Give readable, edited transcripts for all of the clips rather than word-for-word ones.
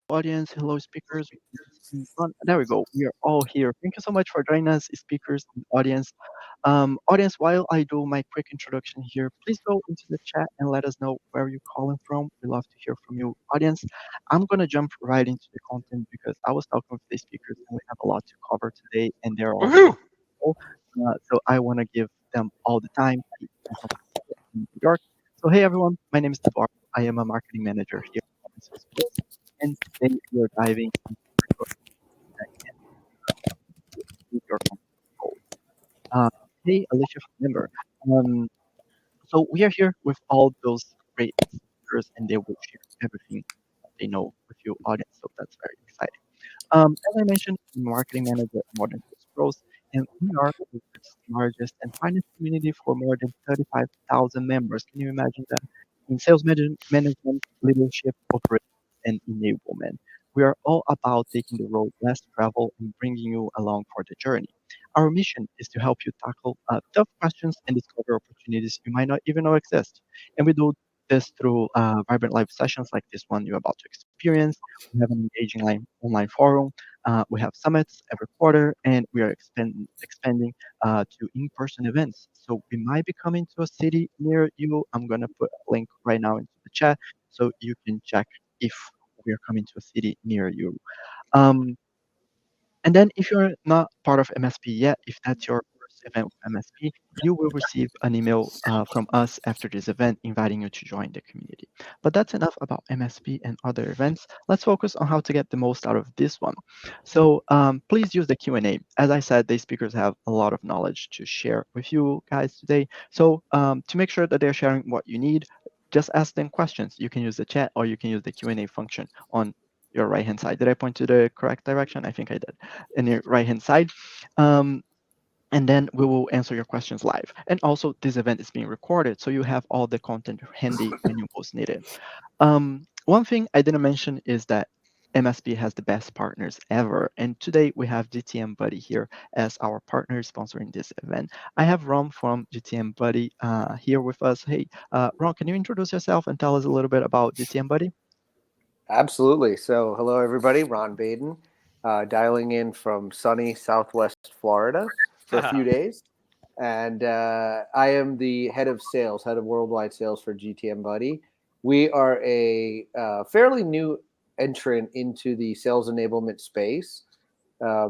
audience. Hello, speakers. There we go. We are all here. Thank you so much for joining us, speakers and audience. Audience, while I do my quick introduction here, please go into the chat and let us know where you're calling from. We love to hear from you, audience. I'm gonna jump right into the content because I was talking with the speakers and we have a lot to cover today, and they're all Woohoo! people. So I want to give them all the time. In New York. So hey everyone, my name is Eduardo. I am a marketing manager here at Salesforce, and today we are diving into that with your company goals. Uh, hey Alicia, remember. Um, so we are here with all those great speakers, and they will share everything they know with you, audience. So that's very exciting. As I mentioned, I'm a marketing manager at Modern Sales Pros, and we are the world's largest and finest community for more than 35,000 members. Can you imagine that? In sales management, leadership, operations, and enablement. We are all about taking the road less traveled and bringing you along for the journey. Our mission is to help you tackle tough questions and discover opportunities you might not even know exist. And we do this through vibrant live sessions like this one you're about to experience. We have an engaging online forum. We have summits every quarter, and we are expanding to in-person events. So we might be coming to a city near you. I'm gonna put a link right now into the chat so you can check if we are coming to a city near you. Um, and then if you're not part of MSP yet, if that's your first event with MSP, you will receive an email from us after this event inviting you to join the community. But that's enough about MSP and other events. Let's focus on how to get the most out of this one. So please use the Q&A. As I said, the speakers have a lot of knowledge to share with you guys today. So to make sure that they're sharing what you need, just ask them questions. You can use the chat or you can use the Q&A function on your right hand side. Did I point to the correct direction? I think I did. In your right hand side. Um, and then we will answer your questions live. And also, this event is being recorded, so you have all the content handy when you most need it. One thing I didn't mention is that MSP has the best partners ever. And today we have GTM Buddy here as our partner sponsoring this event. I have Ron from GTM Buddy here with us. Hey, Ron, can you introduce yourself and tell us a little bit about GTM Buddy? Absolutely. So, hello everybody. Ron Baden, dialing in from sunny Southwest Florida for a few days, and I am the head of sales, head of worldwide sales for GTM Buddy. We are a fairly new entrant into the sales enablement space.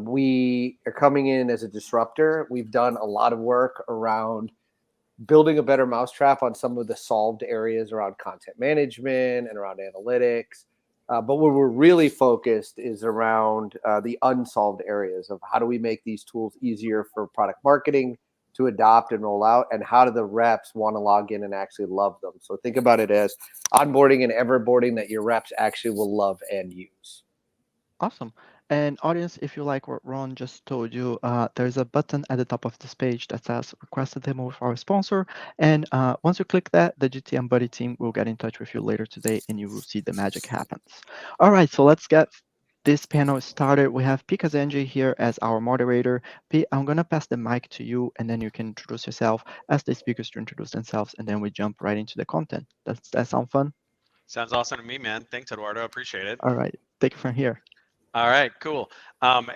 We are coming in as a disruptor. We've done a lot of work around building a better mousetrap on some of the solved areas around content management and around analytics. But where we're really focused is around the unsolved areas of how do we make these tools easier for product marketing to adopt and roll out, and how do the reps want to log in and actually love them. So think about it as onboarding and everboarding that your reps actually will love and use. Awesome. And audience, if you like what Ron just told you, there's a button at the top of this page that says request a demo with our sponsor. And once you click that, the GTM Buddy team will get in touch with you later today and you will see the magic happens. All right, so let's get this panel started. We have Pete Kazanji here as our moderator. Pete, I'm going to pass the mic to you and then you can introduce yourself, ask the speakers to introduce themselves, and then we jump right into the content. Does that sound fun? Sounds awesome to me, man. Thanks, Eduardo. Appreciate it. All right, take it from here. All right, cool.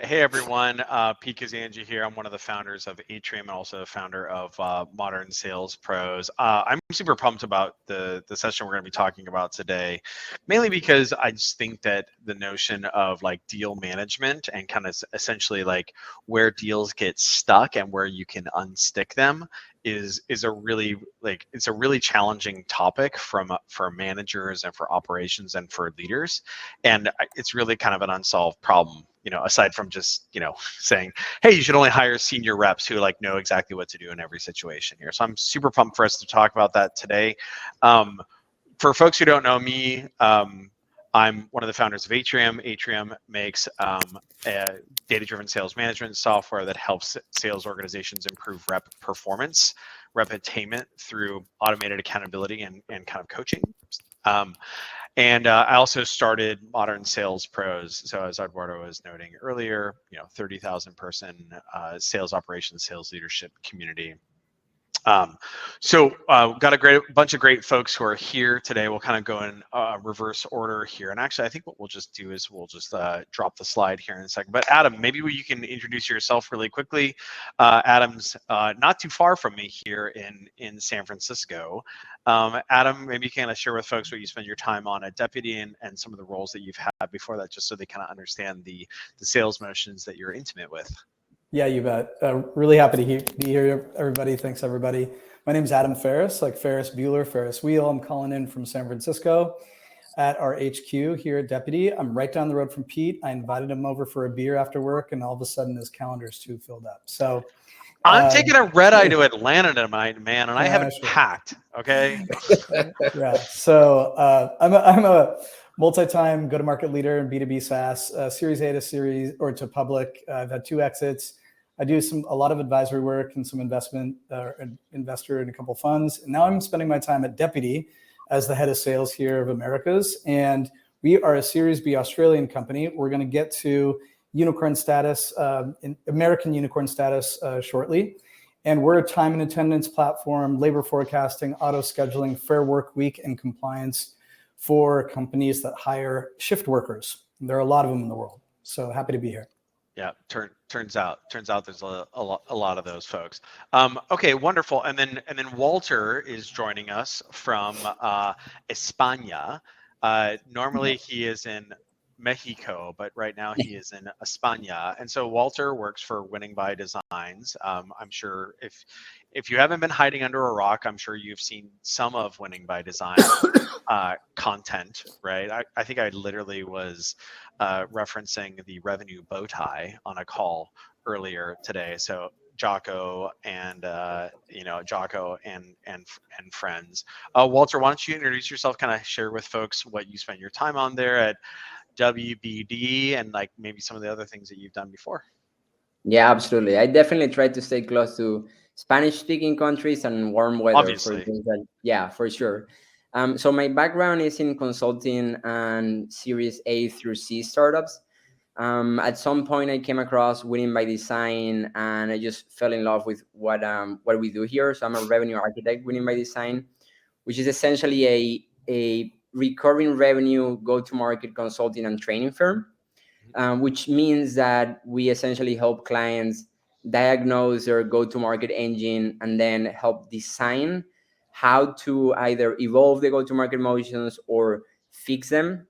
Hey, everyone. Pete Kazanji here. I'm one of the founders of Atrium and also a founder of Modern Sales Pros. I'm super pumped about the session we're going to be talking about today, mainly because I just think that the notion of like deal management and kind of essentially like where deals get stuck and where you can unstick them is a really it's a really challenging topic for managers and for operations and for leaders, and it's really kind of an unsolved problem, aside from just saying, hey, you should only hire senior reps who like know exactly what to do in every situation here. So I'm super pumped for us to talk about that today. For folks who don't know me, I'm one of the founders of Atrium. Atrium makes a data-driven sales management software that helps sales organizations improve rep performance, rep attainment through automated accountability and kind of coaching. And I also started Modern Sales Pros. So as Eduardo was noting earlier, 30,000 person sales operations, sales leadership community. So got a bunch of great folks who are here today. We'll kind of go in reverse order here. And actually, I think what we'll just do is we'll just drop the slide here in a second. But Adam, maybe you can introduce yourself really quickly. Adam's not too far from me here in San Francisco. Adam, maybe you can kind of share with folks what you spend your time on at Deputy and some of the roles that you've had before that, just so they kind of understand the sales motions that you're intimate with. Yeah, you bet. Really happy to be here, everybody. Thanks, everybody. My name is Adam Ferris, like Ferris Bueller, Ferris wheel. I'm calling in from San Francisco at our HQ here at Deputy. I'm right down the road from Pete. I invited him over for a beer after work, and all of a sudden his calendar's too filled up. So I'm taking a red eye to Atlanta tonight, man, and I haven't packed. Okay. Yeah. So I'm a multi-time go-to-market leader in B2B SaaS, Series A to public. I've had 2 exits. I do a lot of advisory work and some investor in a couple funds. And now I'm spending my time at Deputy as the head of sales here of Americas. And we are a Series B Australian company. We're going to get to unicorn status, American unicorn status shortly. And we're a time and attendance platform, labor forecasting, auto scheduling, fair work week, and compliance for companies that hire shift workers. And there are a lot of them in the world. So happy to be here. Yeah, turns out there's a lot of those folks. Okay, wonderful. And then Walter is joining us from España. Normally he is in Mexico, but right now he is in España. And so Walter works for Winning by Designs. I'm sure if you haven't been hiding under a rock, I'm sure you've seen some of Winning by Design content, right? I think I literally was referencing the revenue bow tie on a call earlier today. So Jocko and friends. Walter, why don't you introduce yourself? Kind of share with folks what you spent your time on there at WBD and like maybe some of the other things that you've done before. Yeah, absolutely. I definitely try to stay close to Spanish-speaking countries and warm weather. Obviously. For things that, yeah, for sure. So my background is in consulting and Series A through C startups. At some point, I came across Winning by Design, and I just fell in love with what we do here. So I'm a revenue architect, Winning by Design, which is essentially a recurring revenue go-to-market consulting and training firm, which means that we essentially help clients diagnose their go-to-market engine and then help design how to either evolve the go-to-market motions or fix them,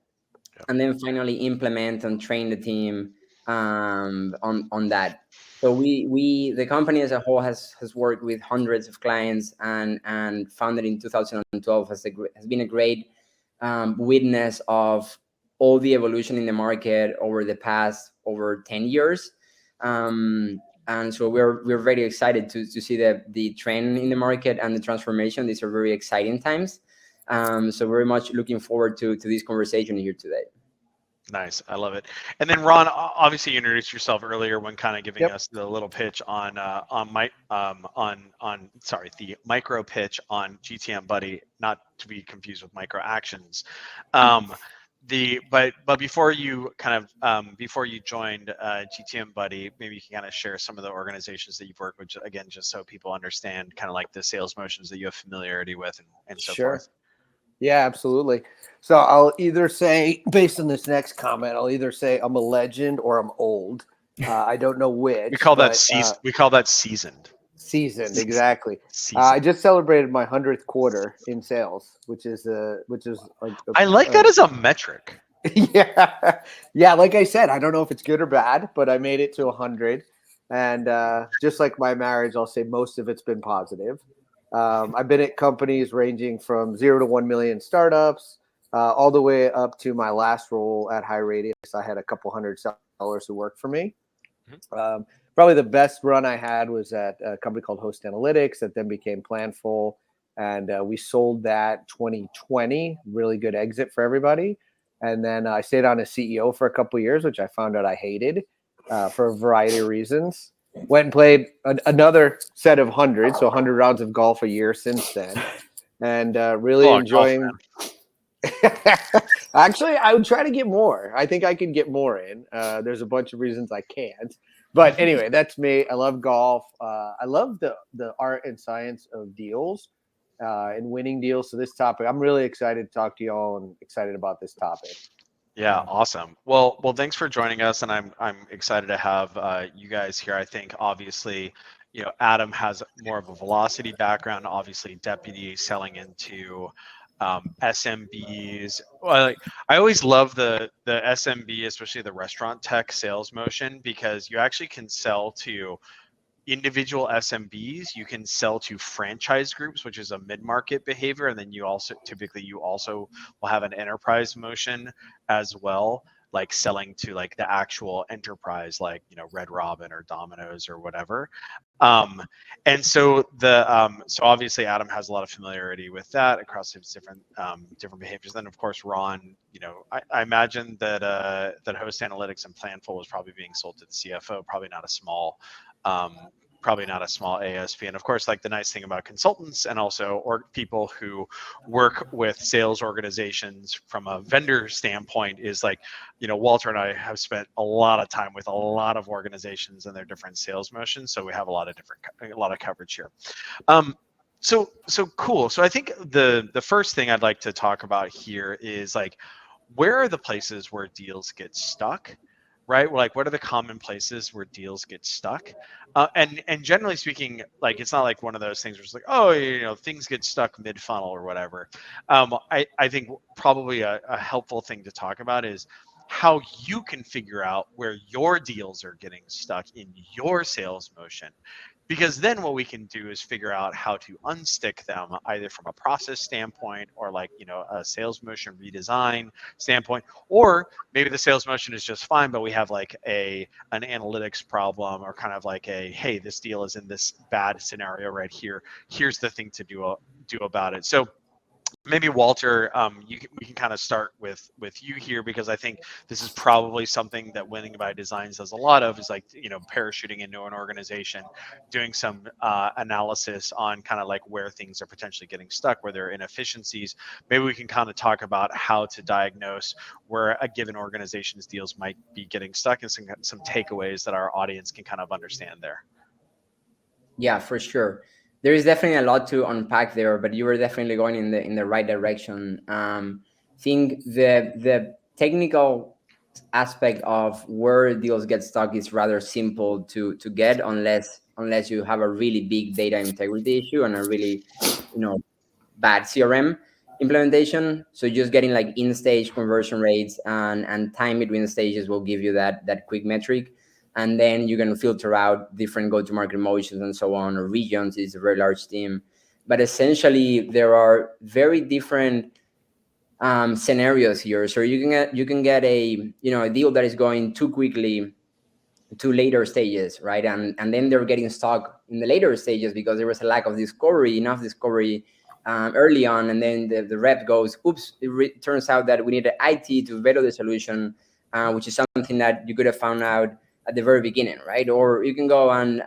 and then finally implement and train the team on that. So the company as a whole has worked with hundreds of clients and founded in 2012 has been a great witness of all the evolution in the market over the past over 10 years. And so we're very excited to see the trend in the market and the transformation. These are very exciting times. So very much looking forward to this conversation here today. Nice, I love it. And then Ron, obviously you introduced yourself earlier when kind of giving us the little pitch on the micro pitch on GTM Buddy, not to be confused with micro actions. But before you before you joined GTM Buddy, maybe you can kind of share some of the organizations that you've worked with, again, just so people understand kind of like the sales motions that you have familiarity with and so forth. Yeah, absolutely. So I'll either say, based on this next comment, I'll either say I'm a legend or I'm old. I don't know which. We call that seasoned. Seasoned, exactly. Seasoned. I just celebrated my 100th quarter in sales, which is like. I like that as a metric. Yeah. Like I said, I don't know if it's good or bad, but I made it to 100, and just like my marriage, I'll say most of it's been positive. I've been at companies ranging from 0 to 1 million startups, all the way up to my last role at High Radius. I had a couple hundred sellers who worked for me. Probably the best run I had was at a company called Host Analytics that then became Planful. And we sold that 2020, really good exit for everybody. And then I stayed on as CEO for a couple of years, which I found out I hated for a variety of reasons. Went and played another set of hundreds, so 100 rounds of golf a year since then, and really enjoying. Actually, I would try to get more. I think I could get more in. There's a bunch of reasons I can't, But anyway, that's me. I love golf. I love the art and science of deals and winning deals. So this topic, I'm really excited to talk to y'all and excited about this topic. Yeah, awesome. Well, thanks for joining us, and I'm excited to have you guys here. I think obviously, Adam has more of a velocity background. Obviously, deputy selling into SMBs. Well, I always love the SMB, especially the restaurant tech sales motion, because you actually can sell to individual SMBs, you can sell to franchise groups, which is a mid-market behavior, and then you also will have an enterprise motion as well, like selling to like the actual enterprise, like Red Robin or Domino's or whatever. And so so obviously Adam has a lot of familiarity with that across his different behaviors. Then of course Ron, I imagine that that Host Analytics and Planful was probably being sold to the CFO, probably not a small ASP. And of course, like the nice thing about consultants and also people who work with sales organizations from a vendor standpoint is like, Walter and I have spent a lot of time with a lot of organizations and their different sales motions. So we have a lot of coverage here. So cool. So I think the first thing I'd like to talk about here is like, where are the places where deals get stuck? Right? Like, what are the common places where deals get stuck? And generally speaking, like, it's not like one of those things where it's like, oh, things get stuck mid funnel or whatever. I think probably a helpful thing to talk about is how you can figure out where your deals are getting stuck in your sales motion. Because then what we can do is figure out how to unstick them either from a process standpoint or like, a sales motion redesign standpoint, or maybe the sales motion is just fine, but we have like an analytics problem or kind of like hey, this deal is in this bad scenario right here. Here's the thing to do about it. So maybe Walter, we can kind of start with you here, because I think this is probably something that Winning by Design does a lot of, is like, parachuting into an organization, doing some analysis on kind of like where things are potentially getting stuck, where there are inefficiencies. Maybe we can kind of talk about how to diagnose where a given organization's deals might be getting stuck, and some takeaways that our audience can kind of understand there. Yeah, for sure. There is definitely a lot to unpack there, but you were definitely going in the right direction. Think the technical aspect of where deals get stuck is rather simple to get, unless you have a really big data integrity issue and a really bad CRM implementation. So just getting like in-stage conversion rates and time between stages will give you that quick metric. And then you can filter out different go-to-market motions and so on, or regions. Is a very large team. But essentially, there are very different scenarios here. So you can get a deal that is going too quickly to later stages, right? And then they're getting stuck in the later stages because there was a lack of enough discovery early on, and then the rep goes, oops, it turns out that we need IT to better the solution, which is something that you could have found out at the very beginning, right? Or you can go and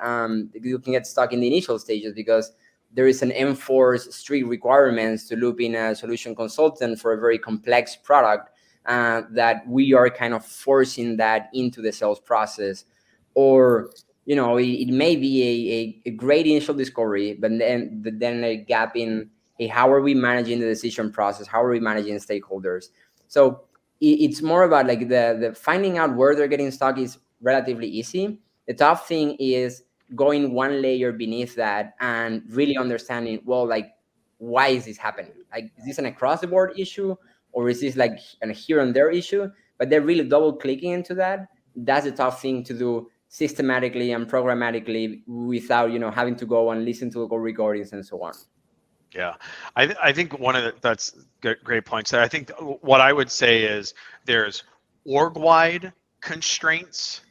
you can get stuck in the initial stages because there is an enforced strict requirements to loop in a solution consultant for a very complex product, that we are kind of forcing that into the sales process. Or it may be a great initial discovery, but then a gap in, hey, how are we managing the decision process? How are we managing stakeholders? So it's more about like the finding out where they're getting stuck is relatively easy. The tough thing is going one layer beneath that and really understanding, well, like, why is this happening? Like, is this an across the board issue, or is this like a here and there issue? But they're really double clicking into that. That's a tough thing to do systematically and programmatically without having to go and listen to the recordings and so on. Yeah, I think that's great points there. I think what I would say is there's org-wide constraints,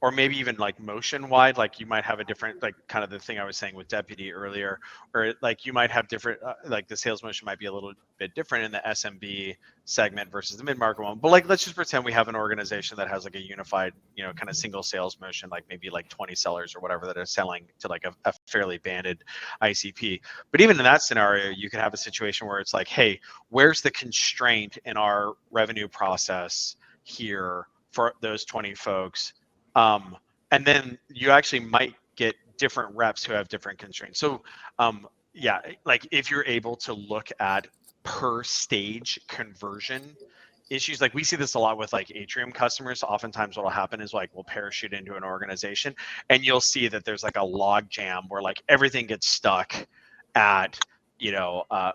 or maybe even like motion wide, like you might have a different, like kind of the thing I was saying with deputy earlier, or like you might have different, like the sales motion might be a little bit different in the SMB segment versus the mid-market one. But like, let's just pretend we have an organization that has like a unified, kind of single sales motion, like maybe like 20 sellers or whatever that are selling to like a fairly banded ICP. But even in that scenario, you could have a situation where it's like, hey, where's the constraint in our revenue process here for those 20 folks? and then you actually might get different reps who have different constraints. So yeah, like if you're able to look at per stage conversion issues, like we see this a lot with like Atrium customers. Oftentimes what will happen is like we'll parachute into an organization and you'll see that there's like a log jam where like everything gets stuck at,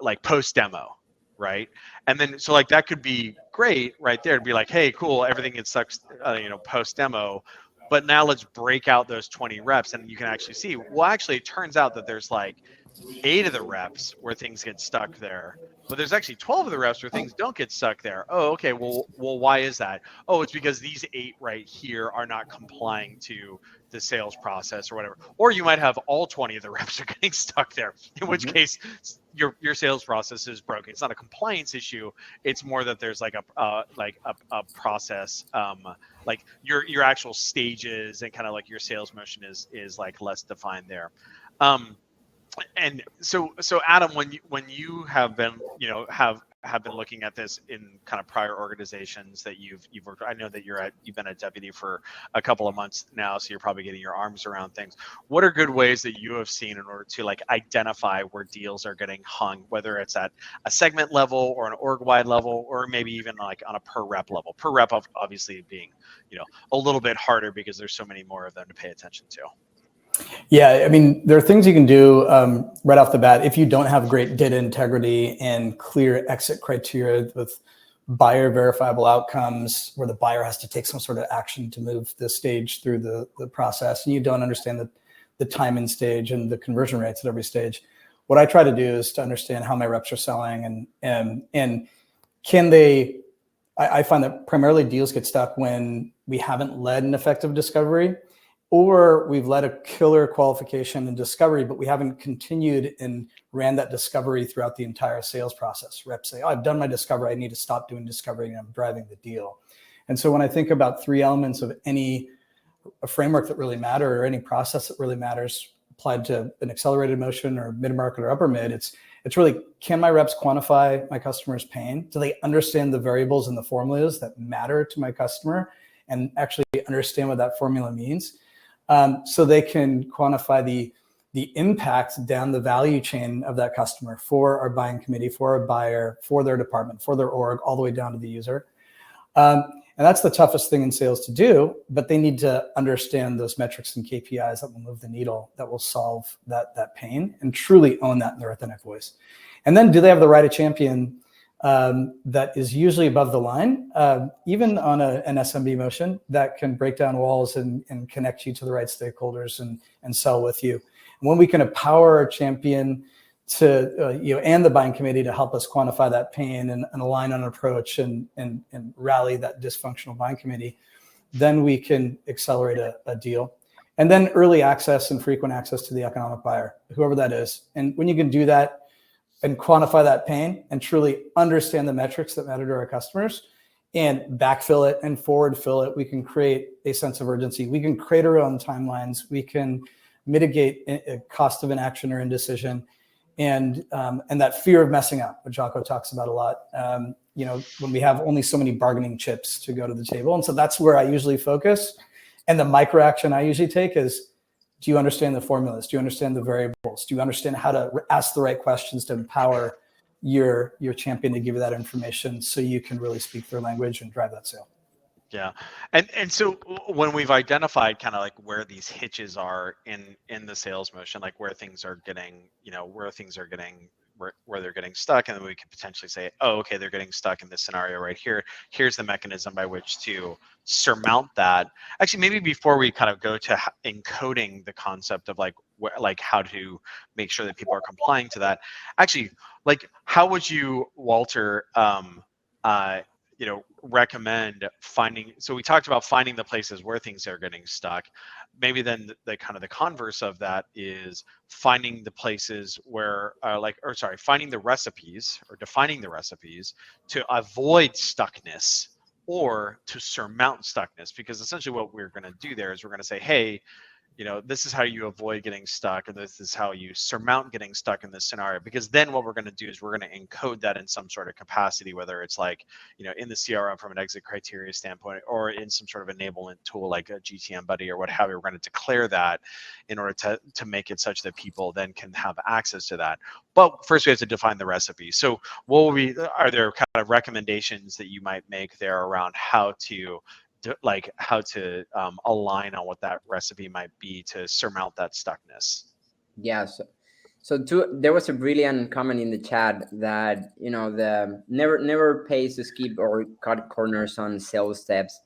like post demo, right? And then so like that could be great right there to be like, hey, cool, everything gets stuck, post demo. But now let's break out those 20 reps and you can actually see, well, actually it turns out that there's like 8 of the reps where things get stuck there, but there's actually 12 of the reps where things don't get stuck there. Oh, okay. Well, why is that? Oh, it's because these 8 right here are not complying to the sales process or whatever. Or you might have all 20 of the reps are getting stuck there, in which case your sales process is broken. It's not a compliance issue. It's more that there's like a process, like your actual stages and kind of like your sales motion is like less defined there. And so Adam, when you have been have been looking at this in kind of prior organizations that you've worked, I know that you've been a deputy for a couple of months now, so you're probably getting your arms around things. What are good ways that you have seen in order to like identify where deals are getting hung, whether it's at a segment level or an org wide level, or maybe even like on a per rep level? Per rep obviously being a little bit harder because there's so many more of them to pay attention to. Yeah, I mean, there are things you can do right off the bat if you don't have great data integrity and clear exit criteria with buyer verifiable outcomes where the buyer has to take some sort of action to move the stage through the process, and you don't understand the time in stage and the conversion rates at every stage. What I try to do is to understand how my reps are selling and can they, I find that primarily deals get stuck when we haven't led an effective discovery, or we've led a killer qualification and discovery, but we haven't continued and ran that discovery throughout the entire sales process. Reps say, oh, I've done my discovery, I need to stop doing discovery and I'm driving the deal. And so when I think about 3 elements of a framework that really matter or any process that really matters applied to an accelerated motion or mid-market or upper mid, it's really, can my reps quantify my customer's pain? Do they understand the variables and the formulas that matter to my customer and actually understand what that formula means? So they can quantify the impact down the value chain of that customer for our buying committee, for our buyer, for their department, for their org, all the way down to the user. And that's the toughest thing in sales to do, but they need to understand those metrics and KPIs that will move the needle, that will solve that pain, and truly own that in their authentic voice. And then do they have the right of champion that is usually above the line, even on an SMB motion that can break down walls and connect you to the right stakeholders and sell with you. And when we can empower our champion to, and the buying committee to help us quantify that pain and align on an approach and rally that dysfunctional buying committee, then we can accelerate a deal. And then early access and frequent access to the economic buyer, whoever that is. And when you can do that, and quantify that pain and truly understand the metrics that matter to our customers and backfill it and forward fill it, we can create a sense of urgency. We can create our own timelines. We can mitigate a cost of inaction or indecision and that fear of messing up, which Jocko talks about a lot, when we have only so many bargaining chips to go to the table. And so that's where I usually focus. And the micro action I usually take is, do you understand the formulas? Do you understand the variables? Do you understand how to ask the right questions to empower your champion to give you that information so you can really speak their language and drive that sale? Yeah. And so when we've identified kind of like where these hitches are in the sales motion, like where things are getting, where they're getting stuck, and then we could potentially say, oh, okay, they're getting stuck in this scenario right here. Here's the mechanism by which to surmount that. Actually, maybe before we kind of go to encoding the concept of like how to make sure that people are complying to that, actually, like how would you, Walter, recommend finding, so we talked about finding the places where things are getting stuck. Maybe then the kind of the converse of that is finding the places where finding the recipes or defining the recipes to avoid stuckness or to surmount stuckness, because essentially what we're going to do there is we're going to say, hey, this is how you avoid getting stuck, and this is how you surmount getting stuck in this scenario. Because then what we're going to do is we're going to encode that in some sort of capacity, whether it's like, in the CRM from an exit criteria standpoint, or in some sort of enablement tool like a GTM buddy or what have you. We're going to declare that in order to make it such that people then can have access to that. But first we have to define the recipe. So are there kind of recommendations that you might make there around how to align on what that recipe might be to surmount that stuckness? Yeah. There was a brilliant comment in the chat that the never pays to skip or cut corners on sales steps,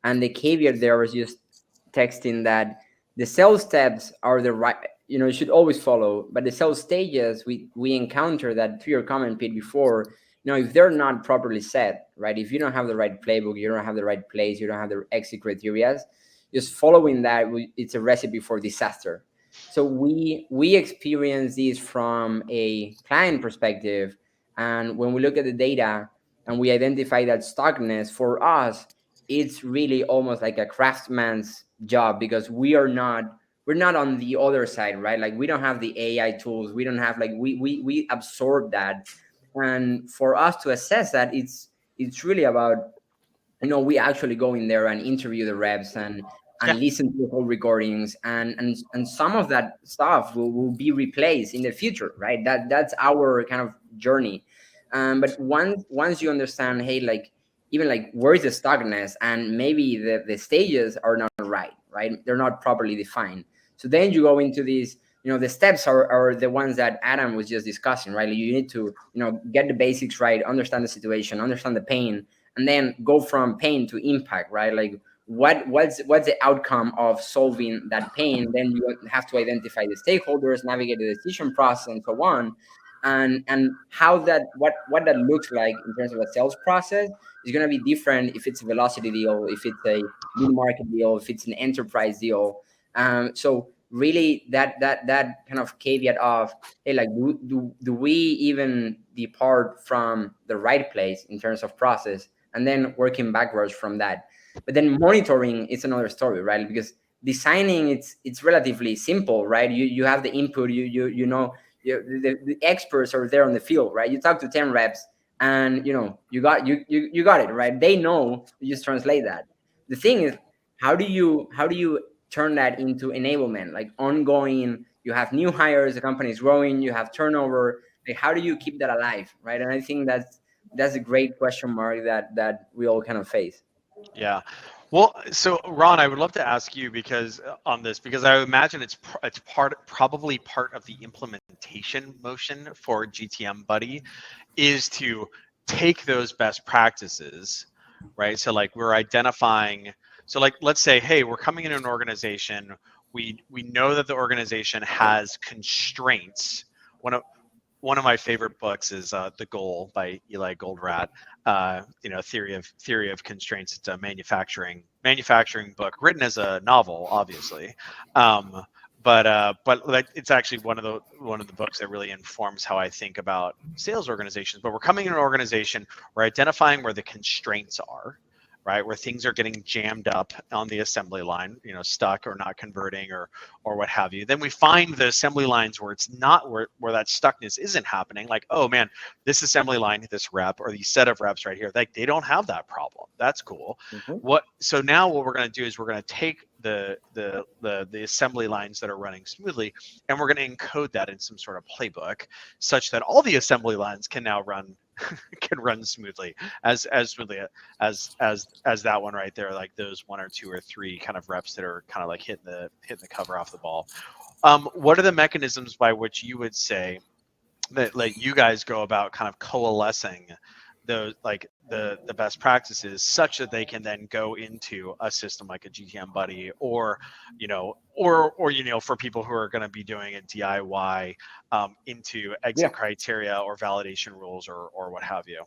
and the caveat there was just texting that the sales steps are the right, you should always follow, but the sales stages we encounter that, to your comment, Pete, before, if they're not properly set, right? If you don't have the right playbook, you don't have the right place, you don't have the exit criteria, just following that, it's a recipe for disaster. So we experience this from a client perspective, and when we look at the data and we identify that stuckness, for us, it's really almost like a craftsman's job, because we're not on the other side, right? Like, we don't have the AI tools, we don't have, like, we absorb that. And for us to assess that, it's really about, we actually go in there and interview the reps and listen to the whole recordings, and some of that stuff will be replaced in the future, right? That's our kind of journey. But once you understand, hey, like, even like, where's the stuckness, and maybe the stages are not right? They're not properly defined. So then you go into these, the steps are the ones that Adam was just discussing, right? You need to, get the basics right, understand the situation, understand the pain, and then go from pain to impact, right? Like, what's the outcome of solving that pain? Then you have to identify the stakeholders, navigate the decision process, and so on. And how what that looks like in terms of a sales process is going to be different if it's a velocity deal, if it's a mid-market deal, if it's an enterprise deal. So really that kind of caveat of, hey, like, do we even depart from the right place in terms of process, and then working backwards from that. But then monitoring is another story, right? Because designing, it's relatively simple, right? You have the input, the experts are there on the field, right? You talk to 10 reps, and you got it, right? They know. You just translate that. The thing is, how do you turn that into enablement, like ongoing? You have new hires, the company is growing, you have turnover. Like, how do you keep that alive, right? And I think that's a great question mark that we all kind of face. Yeah. Well, so Ron, I would love to ask you because I imagine it's probably part of the implementation motion for GTM Buddy is to take those best practices, right? So like, we're identifying, so like, let's say, hey, we're coming in an organization, we know that the organization has constraints. One of my favorite books is The Goal by Eli Goldratt. Theory of Constraints. It's a manufacturing book written as a novel, obviously, but like, it's actually one of the books that really informs how I think about sales organizations. But we're coming in an organization, we're identifying where the constraints are, right, where things are getting jammed up on the assembly line, stuck or not converting or what have you. Then we find the assembly lines where it's not, where that stuckness isn't happening. Like, oh man, this assembly line, this rep, or these set of reps right here, like, they don't have that problem. That's cool. Mm-hmm. So now what we're going to do is we're going to take the assembly lines that are running smoothly, and we're going to encode that in some sort of playbook such that all the assembly lines can now run smoothly, as smoothly as that one right there, like those 1 or 2 or 3 kind of reps that are kind of like hitting the cover off the ball. What are the mechanisms by which you would say that, like, you guys go about kind of coalescing those, like, the best practices such that they can then go into a system like a GTM Buddy, or for people who are going to be doing a DIY into exit criteria or validation rules or what have you?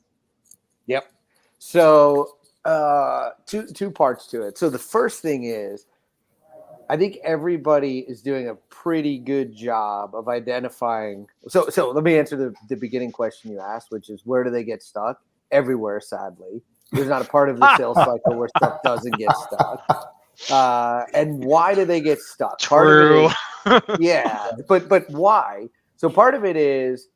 Yep. So two parts to it. So the first thing is, I think everybody is doing a pretty good job of identifying. So let me answer the beginning question you asked, which is, where do they get stuck? Everywhere, sadly. There's not a part of the sales cycle where stuff doesn't get stuck. And why do they get stuck? True. Part of it is, yeah, but why? So part of it is,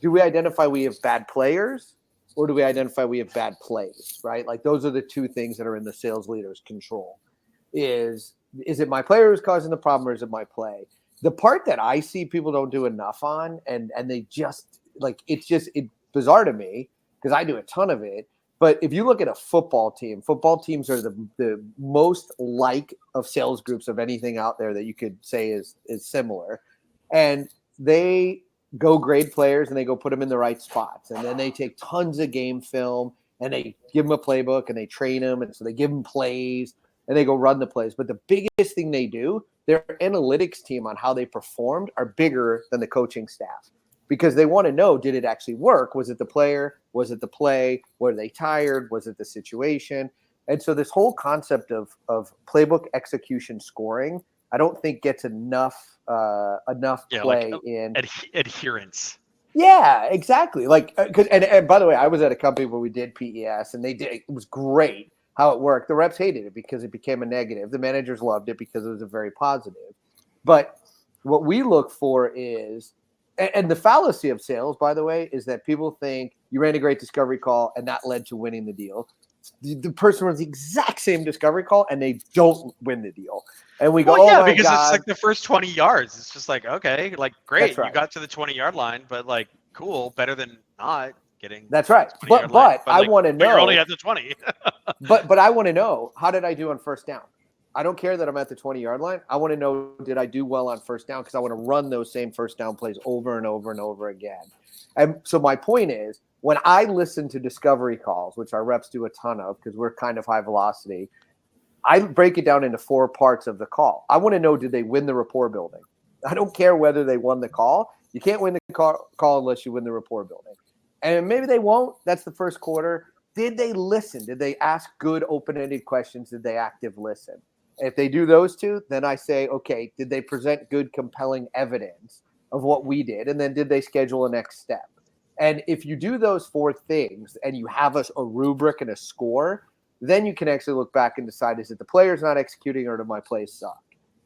do we identify we have bad players, or do we identify we have bad plays, right? Like those are the two things that are in the sales leader's control. Is it my player who's causing the problem, or is it my play? The part that I see people don't do enough on, and they just like, it's bizarre to me because I do a ton of it. But if you look at a football teams are the most like of sales groups of anything out there that you could say is similar. And they go grade players and they go put them in the right spots. And then they take tons of game film and they give them a playbook and they train them. And so they give them plays and they go run the plays. But the biggest thing they do, their analytics team on how they performed are bigger than the coaching staff, because they want to know, did it actually work? Was it the player? Was it the play? Were they tired? Was it the situation? And so this whole concept of playbook execution scoring, I don't think gets enough play in adherence. Yeah, exactly. Like, and by the way, I was at a company where we did PES, and it was great how it worked. The reps hated it because it became a negative. The managers loved it because it was a very positive. But what we look for is, and the fallacy of sales, by the way, is that people think you ran a great discovery call and that led to winning the deal. The person runs the exact same discovery call and they don't win the deal. And we go, well, oh my because God. It's like the first 20 yards. It's just like, okay, like great, Right. You got to the 20-yard line, but like cool, better than not getting. That's right. But I want to know. You're only at the 20. but I want to know, how did I do on first down? I don't care that I'm at the 20-yard line. I want to know, did I do well on first down? Because I want to run those same first down plays over and over and over again. And so my point is, when I listen to discovery calls, which our reps do a ton of because we're kind of high velocity, I break it down into 4 parts of the call. I want to know, did they win the rapport building? I don't care whether they won the call. You can't win the call unless you win the rapport building. And maybe they won't. That's the first quarter. Did they listen? Did they ask good open-ended questions? Did they active listen? If they do those 2, then I say, okay, did they present good, compelling evidence of what we did? And then did they schedule a next step? And if you do those 4 things and you have a rubric and a score, then you can actually look back and decide, is it the player's not executing or do my plays suck?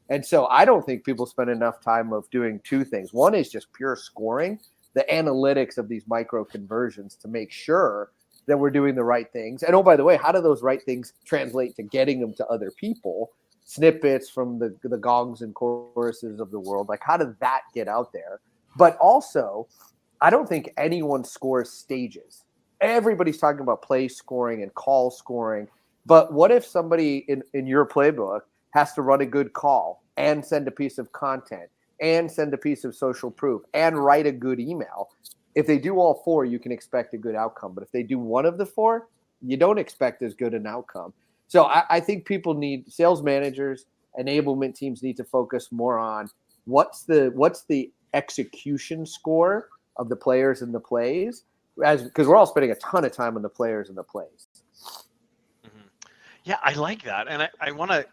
And so I don't think people spend enough time of doing 2 things. One is just pure scoring, the analytics of these micro conversions to make sure that we're doing the right things. And oh, by the way, how do those right things translate to getting them to other people? Snippets from the gongs and choruses of the world. Like, how did that get out there? But also, I don't think anyone scores stages. Everybody's talking about play scoring and call scoring. But what if somebody in your playbook has to run a good call and send a piece of content and send a piece of social proof and write a good email? If they do all 4, you can expect a good outcome. But if they do one of the 4, you don't expect as good an outcome. So I think people need, sales managers, enablement teams need to focus more on what's the execution score of the players and the plays, because we're all spending a ton of time on the players and the plays. Mm-hmm. Yeah, I like that, and I want to.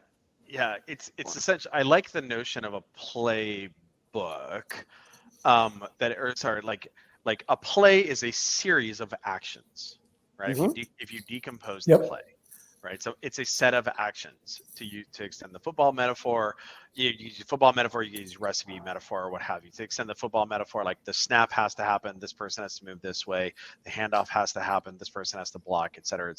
Yeah, it's essential. I like the notion of a playbook. Like a play is a series of actions, right? Mm-hmm. If you decompose Yep. the play. Right, so it's a set of actions to extend the football metaphor. You use football metaphor, you use recipe metaphor, or what have you. To extend the football metaphor, like the snap has to happen, this person has to move this way, the handoff has to happen, this person has to block, et cetera,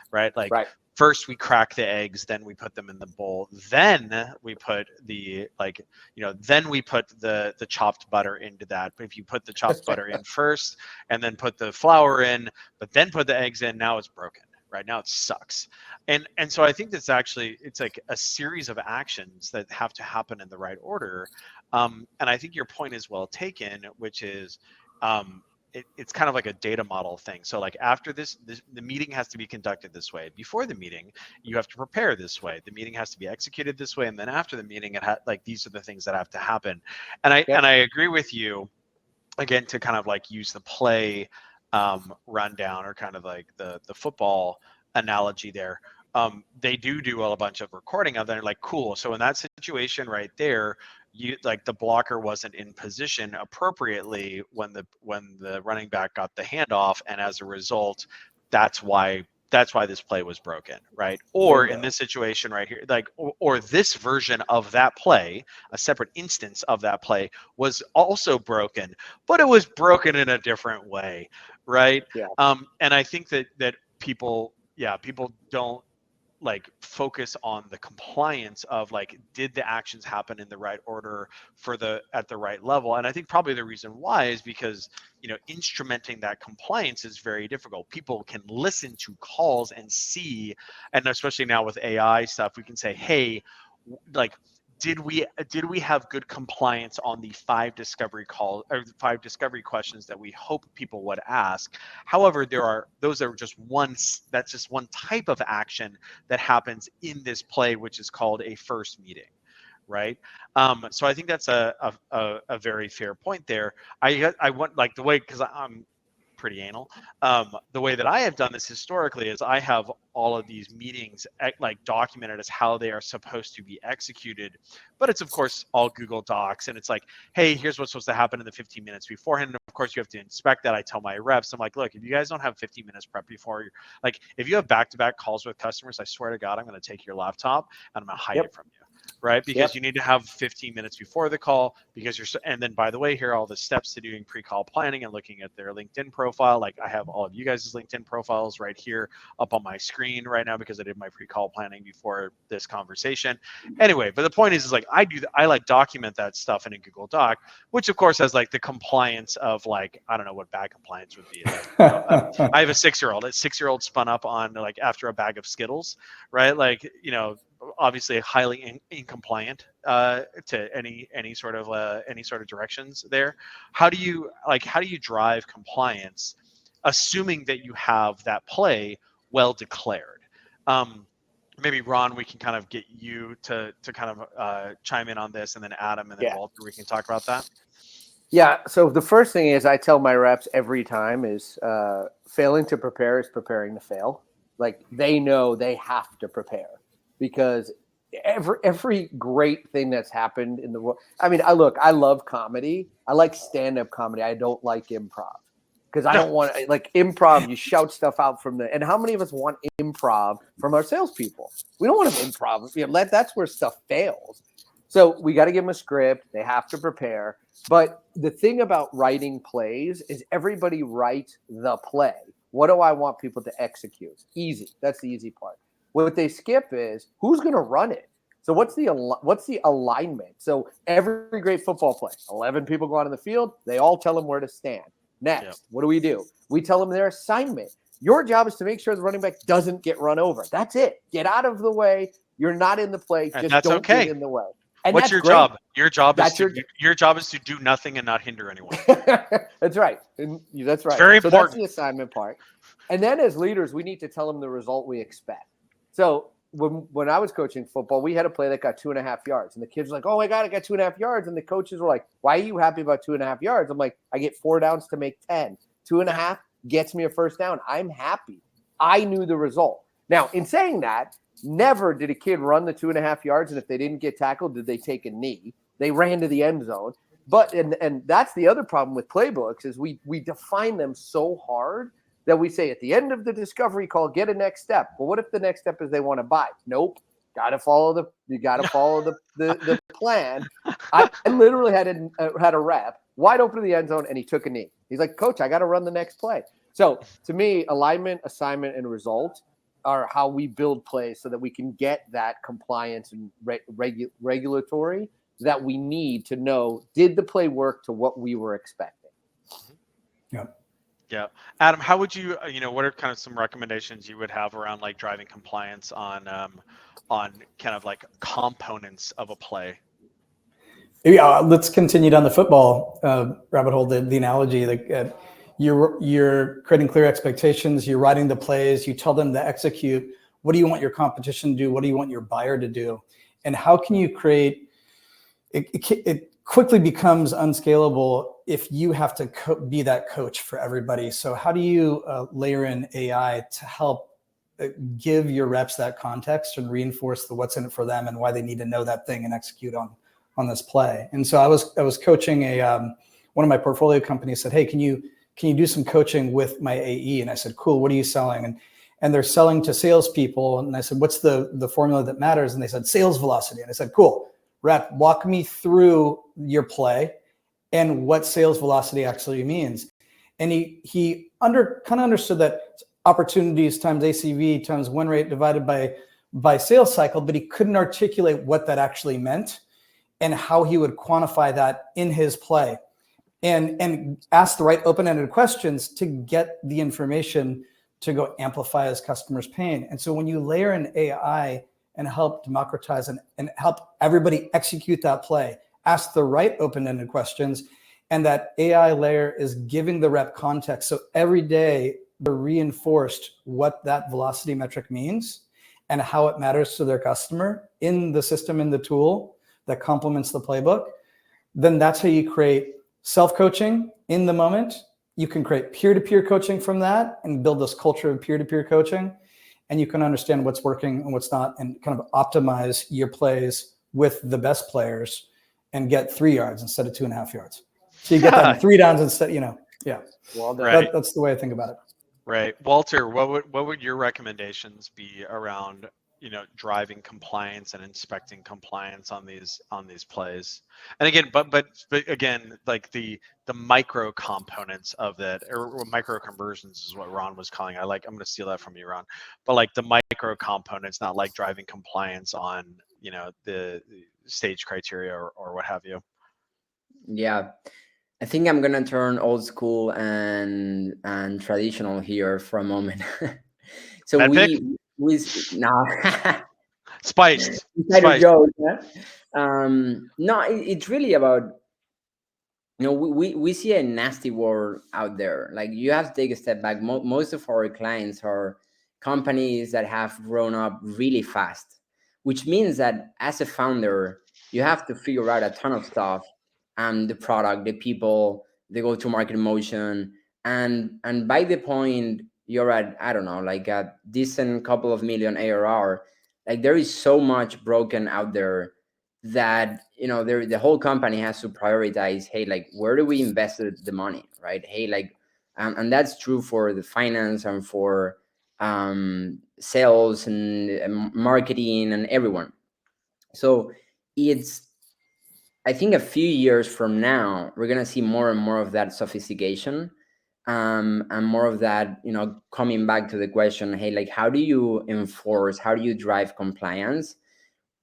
right? Like, right. First we crack the eggs, then we put them in the bowl, then we put then we put the chopped butter into that. But if you put the chopped butter in first and then put the flour in, but then put the eggs in, now it's broken. Right now it sucks. And so I think that's actually, it's like a series of actions that have to happen in the right order. And I think your point is well taken, which is it's kind of like a data model thing. So like after this, the meeting has to be conducted this way. Before the meeting, you have to prepare this way. The meeting has to be executed this way. And then after the meeting, like these are the things that have to happen. And I agree with you, again, to kind of like use the play rundown, or kind of like the football analogy there. They do a bunch of recording of that. Like, cool. So in that situation right there, you like the blocker wasn't in position appropriately when the running back got the handoff, and as a result, that's why that's why this play was broken, right? Or in this situation right here, like, or this version of that play, a separate instance of that play was also broken, but it was broken in a different way, right? Yeah. And I think that people don't like focus on the compliance of like, did the actions happen in the right order at the right level? And I think probably the reason why is because, instrumenting that compliance is very difficult. People can listen to calls and see, and especially now with AI stuff, we can say, hey, like, did we have good compliance on the 5 discovery calls or 5 discovery questions that we hope people would ask? However, that's just one type of action that happens in this play, which is called a first meeting, right? So I think that's a very fair point there. I want, like, the way, because I'm pretty anal. The way that I have done this historically is I have all of these meetings like documented as how they are supposed to be executed, but it's of course all Google Docs, and it's like, hey, here's what's supposed to happen in the 15 minutes beforehand. And of course you have to inspect that. I tell my reps, I'm like, look, if you guys don't have 15 minutes prep before, like, if you have back-to-back calls with customers, I swear to God, I'm going to take your laptop and I'm going to hide it from you. Right? Because you need to have 15 minutes before the call, because and then, by the way, here are all the steps to doing pre-call planning and looking at their LinkedIn profile. Like, I have all of you guys' LinkedIn profiles right here up on my screen right now because I did my pre-call planning before this conversation. Anyway, but the point is like, I like document that stuff in a Google Doc, which of course has like the compliance of, like, I don't know what bad compliance would be. Like, I have a 6-year-old. A 6-year-old spun up on, like, after a bag of Skittles, right? Like, obviously highly incompliant to any sort of directions there. How do you drive compliance, assuming that you have that play well declared? Maybe Ron, we can kind of get you to kind of chime in on this, and then Adam, and then Walter, we can talk about that. Yeah. So the first thing is, I tell my reps every time is failing to prepare is preparing to fail. Like, they know they have to prepare. Because every great thing that's happened in the world. I mean, I love comedy. I like stand-up comedy. I don't like improv, because I don't want, like, improv. You shout stuff out and how many of us want improv from our salespeople? We don't want them improv. That's where stuff fails. So we got to give them a script. They have to prepare. But the thing about writing plays is everybody writes the play. What do I want people to execute? Easy. That's the easy part. What they skip is, who's going to run it? So what's the alignment? So every great football play, 11 people go out on the field. They all tell them where to stand. Next, what do? We tell them their assignment. Your job is to make sure the running back doesn't get run over. That's it. Get out of the way. You're not in the play. And just don't get in the way. And what's your job? Your job is to do nothing and not hinder anyone. That's right. That's right. It's very important. That's the assignment part. And then as leaders, we need to tell them the result we expect. So when I was coaching football, we had a play that got 2.5 yards, and the kids were like, "Oh my God, I got 2.5 yards!" And the coaches were like, "Why are you happy about 2.5 yards?" I'm like, "I get 4 downs to make 10. 2.5 gets me a first down. I'm happy. I knew the result." Now, in saying that, never did a kid run the 2.5 yards, and if they didn't get tackled, did they take a knee? They ran to the end zone. But and that's the other problem with playbooks is we define them so hard that we say at the end of the discovery call, get a next step. Well, what if the next step is they want to buy? Nope. You got to follow the plan. I literally had a rep wide open in the end zone, and he took a knee. He's like, "Coach, I got to run the next play." So to me, alignment, assignment, and result are how we build plays so that we can get that compliance and regulatory that we need to know, did the play work to what we were expecting? Yeah. Yeah. Adam, how would you, what are kind of some recommendations you would have around like driving compliance on kind of like components of a play? Yeah, let's continue down the football rabbit hole. The analogy, like you're creating clear expectations. You're writing the plays. You tell them to execute. What do you want your competition to do? What do you want your buyer to do? And how can you create? It quickly becomes unscalable if you have to be that coach for everybody. So how do you layer in AI to help give your reps that context and reinforce the what's in it for them and why they need to know that thing and execute on this play? And so I was coaching one of my portfolio companies said, "Hey, can you do some coaching with my AE?" And I said, "Cool. What are you selling?" and they're selling to salespeople. And I said, what's the formula that matters? And they said, sales velocity. And I said, cool, rep, walk me through your play and what sales velocity actually means. And he kind of understood that opportunities times ACV times win rate divided by sales cycle, but he couldn't articulate what that actually meant and how he would quantify that in his play, and ask the right open-ended questions to get the information to go amplify his customer's pain. And so when you layer in AI and help democratize and help everybody execute that play, ask the right open-ended questions, and that AI layer is giving the rep context. So every day they're reinforced what that velocity metric means and how it matters to their customer in the system, in the tool that complements the playbook. Then that's how you create self-coaching in the moment. You can create peer-to-peer coaching from that and build this culture of peer-to-peer coaching. And you can understand what's working and what's not and kind of optimize your plays with the best players and get 3 yards instead of 2.5 yards. So you get that in 3 downs instead, yeah. Well done. Right. That's the way I think about it. Right. Walter, what would your recommendations be around, driving compliance and inspecting compliance on these plays? And again, but again, like the micro components of that, or micro conversions is what Ron was calling. I'm going to steal that from you, Ron. But like the micro components, not like driving compliance on, the stage criteria or what have you. Yeah, I think I'm gonna turn old school and traditional here for a moment. So Medpic? we no Spiced. kind of Spiced. joke. Yeah? No, it's really about, we see a nasty world out there. Like, you have to take a step back. Most of our clients are companies that have grown up really fast, which means that as a founder, you have to figure out a ton of stuff, the product, the people, the go-to-market motion, and by the point you're at, I don't know, like a decent couple of million ARR, like there is so much broken out there that the whole company has to prioritize, hey, like, where do we invest the money, right? Hey, like, and that's true for the finance and for sales and marketing and everyone. So it's, I think a few years from now, we're gonna see more and more of that sophistication, and more of that, coming back to the question, hey, like, how do you enforce, how do you drive compliance?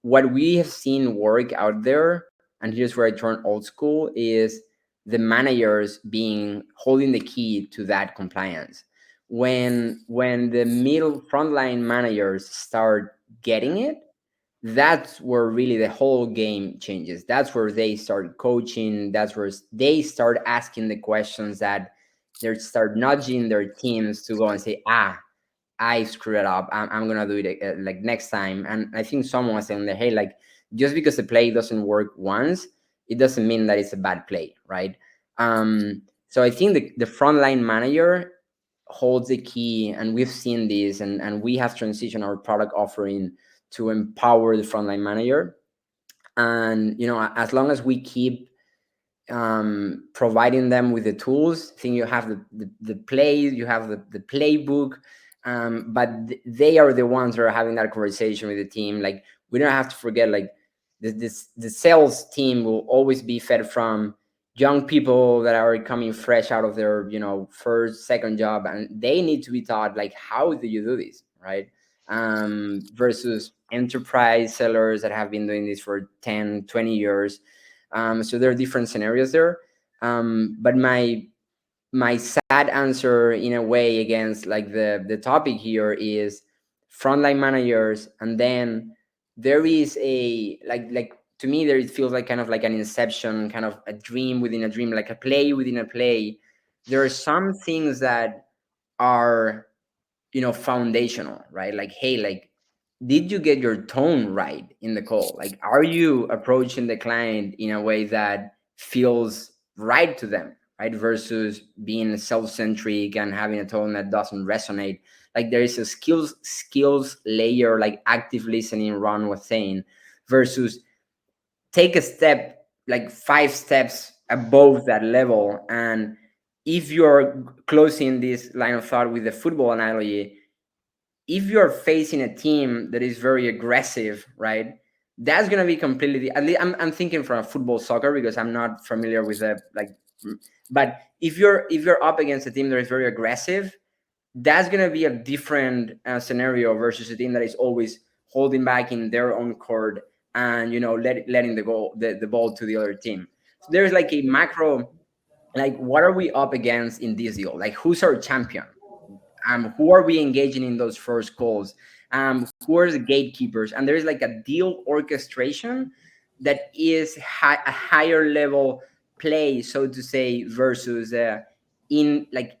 What we have seen work out there, and here's where I turn old school, is the managers being holding the key to that compliance. When the middle frontline managers start getting it, that's where really the whole game changes. That's where they start coaching. That's where they start asking the questions that they start nudging their teams to go and say, I screwed it up. I'm gonna do it like next time. And I think someone was saying that, hey, like, just because the play doesn't work once, it doesn't mean that it's a bad play, right? So I think the frontline manager holds the key, and we've seen this, and we have transitioned our product offering to empower the frontline manager. And as long as we keep providing them with the tools, I think you have the play, you have the playbook, but they are the ones that are having that conversation with the team. Like, we don't have to forget, like, the sales team will always be fed from young people that are coming fresh out of their first, second job, and they need to be taught, like, how do you do this, right? Versus enterprise sellers that have been doing this for 10, 20 years. So there are different scenarios there. But my sad answer, in a way, against like the topic here, is frontline managers. And then there is a like to me, there it feels like kind of like an inception, kind of a dream within a dream, like a play within a play. There are some things that are foundational, right? Like, hey, like, did you get your tone right in the call? Like, are you approaching the client in a way that feels right to them, right? Versus being self-centric and having a tone that doesn't resonate. Like, there is a skills layer, like active listening, Ron was saying, versus take a step, like 5 steps above that level. And if you're closing this line of thought with the football analogy, if you're facing a team that is very aggressive, right? That's gonna be completely. At least I'm thinking from a football, soccer, because I'm not familiar with the like. But if you're up against a team that is very aggressive, that's going to be a different scenario versus a team that is always holding back in their own court and letting the ball to the other team. So there's like a macro, like what are we up against in this deal? Like who's our champion? Who are we engaging in those first calls? Who are the gatekeepers? And there's like a deal orchestration that is a higher level play, so to say, versus in like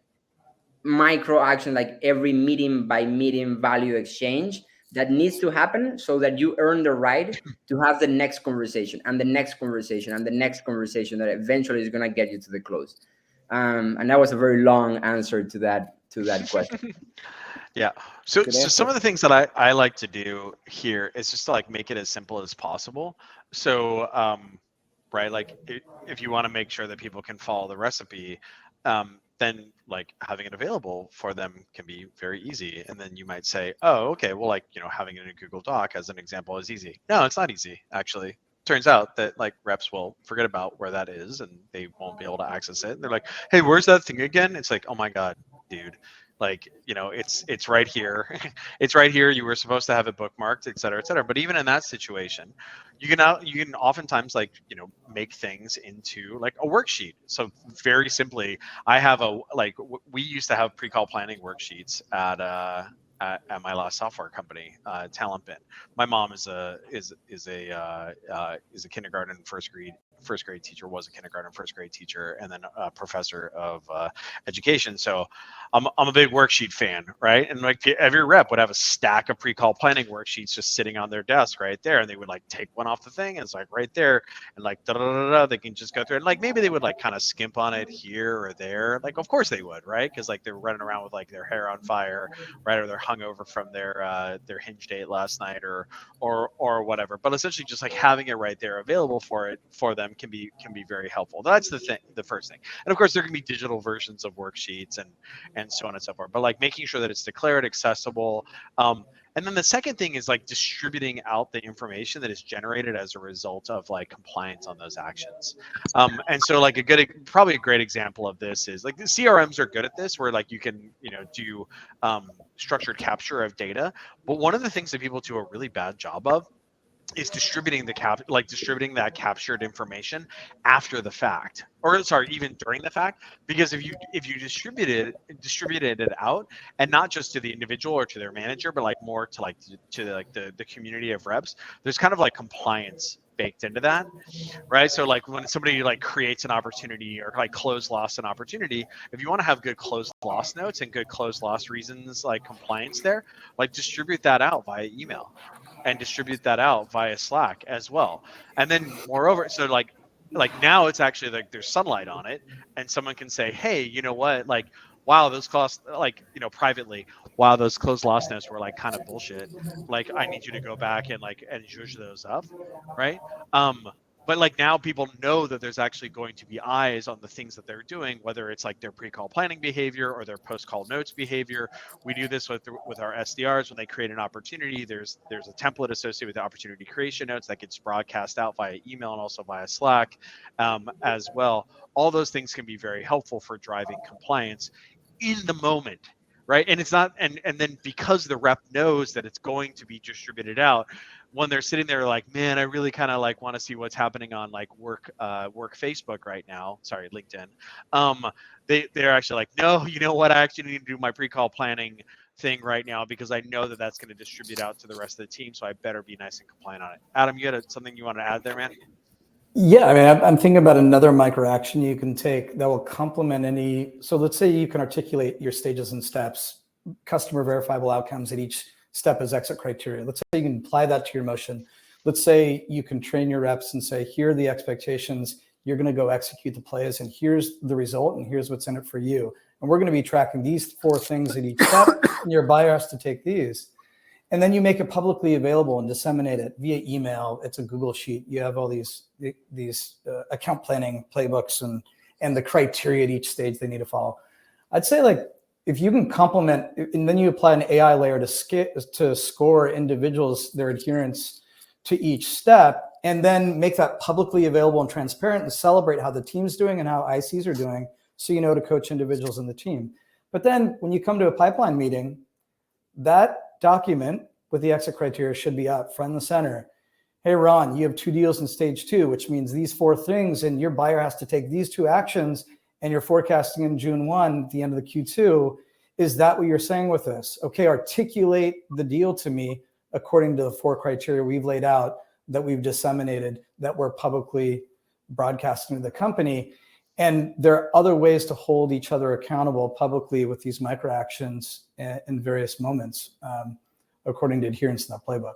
micro action, like every meeting by meeting value exchange that needs to happen so that you earn the right to have the next conversation and the next conversation and the next conversation that eventually is going to get you to the close. And that was a very long answer to that question. Yeah. So Good some answer. of the things that I like to do here is just to like make it as simple as possible. So right, like if you want to make sure that people can follow the recipe, then like having it available for them can be very easy. And then you might say, oh, okay, well, like, having it in a Google Doc as an example is easy. No, it's not easy, actually. Turns out that like reps will forget about where that is and they won't be able to access it. And they're like, hey, where's that thing again? It's like, oh my God, dude. Like, it's right here. It's right here. You were supposed to have it bookmarked, et cetera, et cetera. But even in that situation, you can oftentimes like, make things into like a worksheet. So very simply, I have we used to have pre-call planning worksheets at my last software company, TalentBin. My mom is a kindergarten first grade teacher, was a kindergarten first grade teacher, and then a professor of education. So I'm a big worksheet fan, right? And like every rep would have a stack of pre-call planning worksheets just sitting on their desk right there, and they would like take one off the thing, and it's like right there, and like they can just go through it. Like maybe they would like kind of skimp on it here or there, like of course they would, right? Because like they're running around with like their hair on fire, right, or they're hungover from their hinge date last night or whatever. But essentially, just like having it right there available for them can be very helpful. That's the first thing. And of course, there can be digital versions of worksheets and so on and so forth. But like making sure that it's declared accessible. And then the second thing is like distributing out the information that is generated as a result of like compliance on those actions. And so like probably a great example of this is like the CRMs are good at this, where like you can do structured capture of data. But one of the things that people do a really bad job of is distributing that captured information after the fact, or sorry, even during the fact. Because if you distributed it out, and not just to the individual or to their manager, but like more to like the community of reps, there's kind of like compliance baked into that, right? So like when somebody like creates an opportunity or like close loss an opportunity, if you want to have good close loss notes and good close loss reasons, like compliance there, like distribute that out via email and distribute that out via Slack as well. And then moreover, so like now it's actually like there's sunlight on it, and someone can say, hey, you know what, like, wow, those costs, like, privately, wow, those closed loss notes were like kind of bullshit. Like, I need you to go back and like and zhuzh those up, right? But like now people know that there's actually going to be eyes on the things that they're doing, whether it's like their pre-call planning behavior or their post-call notes behavior. We do this with our SDRs when they create an opportunity. There's a template associated with the opportunity creation notes that gets broadcast out via email and also via Slack as well. All those things can be very helpful for driving compliance in the moment, right? And it's not, and then because the rep knows that it's going to be distributed out, when they're sitting there like, man, I really kind of like want to see what's happening on like work Facebook right now. Sorry, LinkedIn. They're actually like, no, you know what? I actually need to do my pre-call planning thing right now because I know that that's going to distribute out to the rest of the team. So I better be nice and compliant on it. Adam, you had something you want to add there, man? Yeah, I mean, I'm thinking about another micro action you can take that will complement any. So let's say you can articulate your stages and steps, customer verifiable outcomes at each step as exit criteria. Let's say you can apply that to your motion. Let's say you can train your reps and say, here are the expectations. You're going to go execute the plays, and here's the result, and here's what's in it for you. And we're going to be tracking these 4 things at each step, and your buyer has to take these. And then you make it publicly available and disseminate it via email. It's a Google sheet. You have all these account planning playbooks and the criteria at each stage they need to follow. I'd say like if you can complement, and then you apply an AI layer to score individuals, their adherence to each step, and then make that publicly available and transparent and celebrate how the team's doing and how ICs are doing, so you know to coach individuals in the team. But then when you come to a pipeline meeting, that document with the exit criteria should be up front and center. Hey, Ron, you have 2 deals in stage 2, which means these 4 things, and your buyer has to take these 2 actions, and you're forecasting in June 1, the end of the Q2. Is that what you're saying with this? Okay, articulate the deal to me according to the 4 criteria we've laid out, that we've disseminated, that we're publicly broadcasting to the company. And there are other ways to hold each other accountable publicly with these micro actions in various moments, according to adherence in the playbook.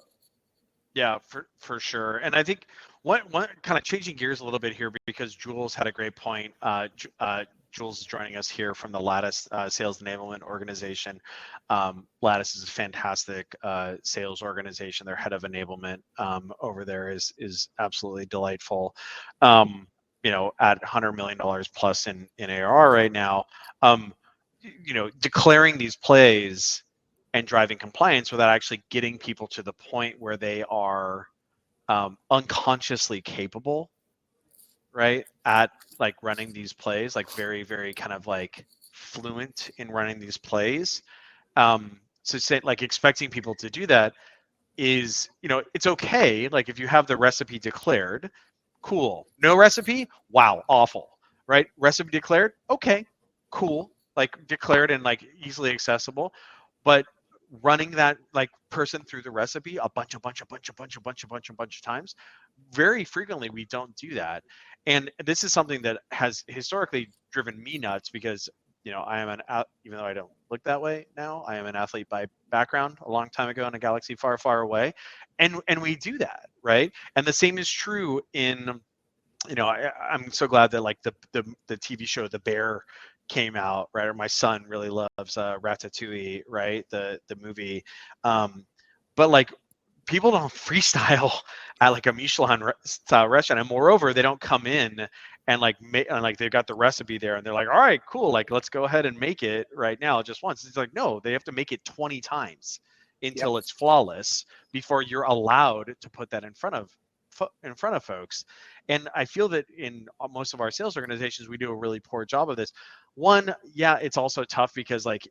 Yeah, for sure. And I think one kind of changing gears a little bit here, because Jules had a great point. Jules is joining us here from the Lattice Sales Enablement Organization. Lattice is a fantastic sales organization. Their head of enablement over there is absolutely delightful. At $100 million plus in ARR right now. Declaring these plays and driving compliance without actually getting people to the point where they are unconsciously capable, right, at like running these plays, like very, very kind of like fluent in running these plays. So say like expecting people to do that is, it's okay. Like if you have the recipe declared, cool. No recipe, wow, awful, right? Recipe declared, okay, cool. Like declared and like easily accessible, but running that like person through the recipe a bunch of times, very frequently we don't do that. And this is something that has historically driven me nuts, because I am even though I don't look that way now, I am an athlete by background a long time ago in a galaxy far, far away. And we do that, right? And the same is true in, I'm so glad that like the TV show The Bear came out, right? Or my son really loves Ratatouille, right? The movie. But like people don't freestyle at like a Michelin style restaurant, and moreover, they don't come in and like they've got the recipe there and they're like, all right, cool, like let's go ahead and make it right now just once. It's like, no, they have to make it 20 times until it's flawless before you're allowed to put that in front of folks. And I feel that in most of our sales organizations, we do a really poor job of this. One, yeah, it's also tough because like,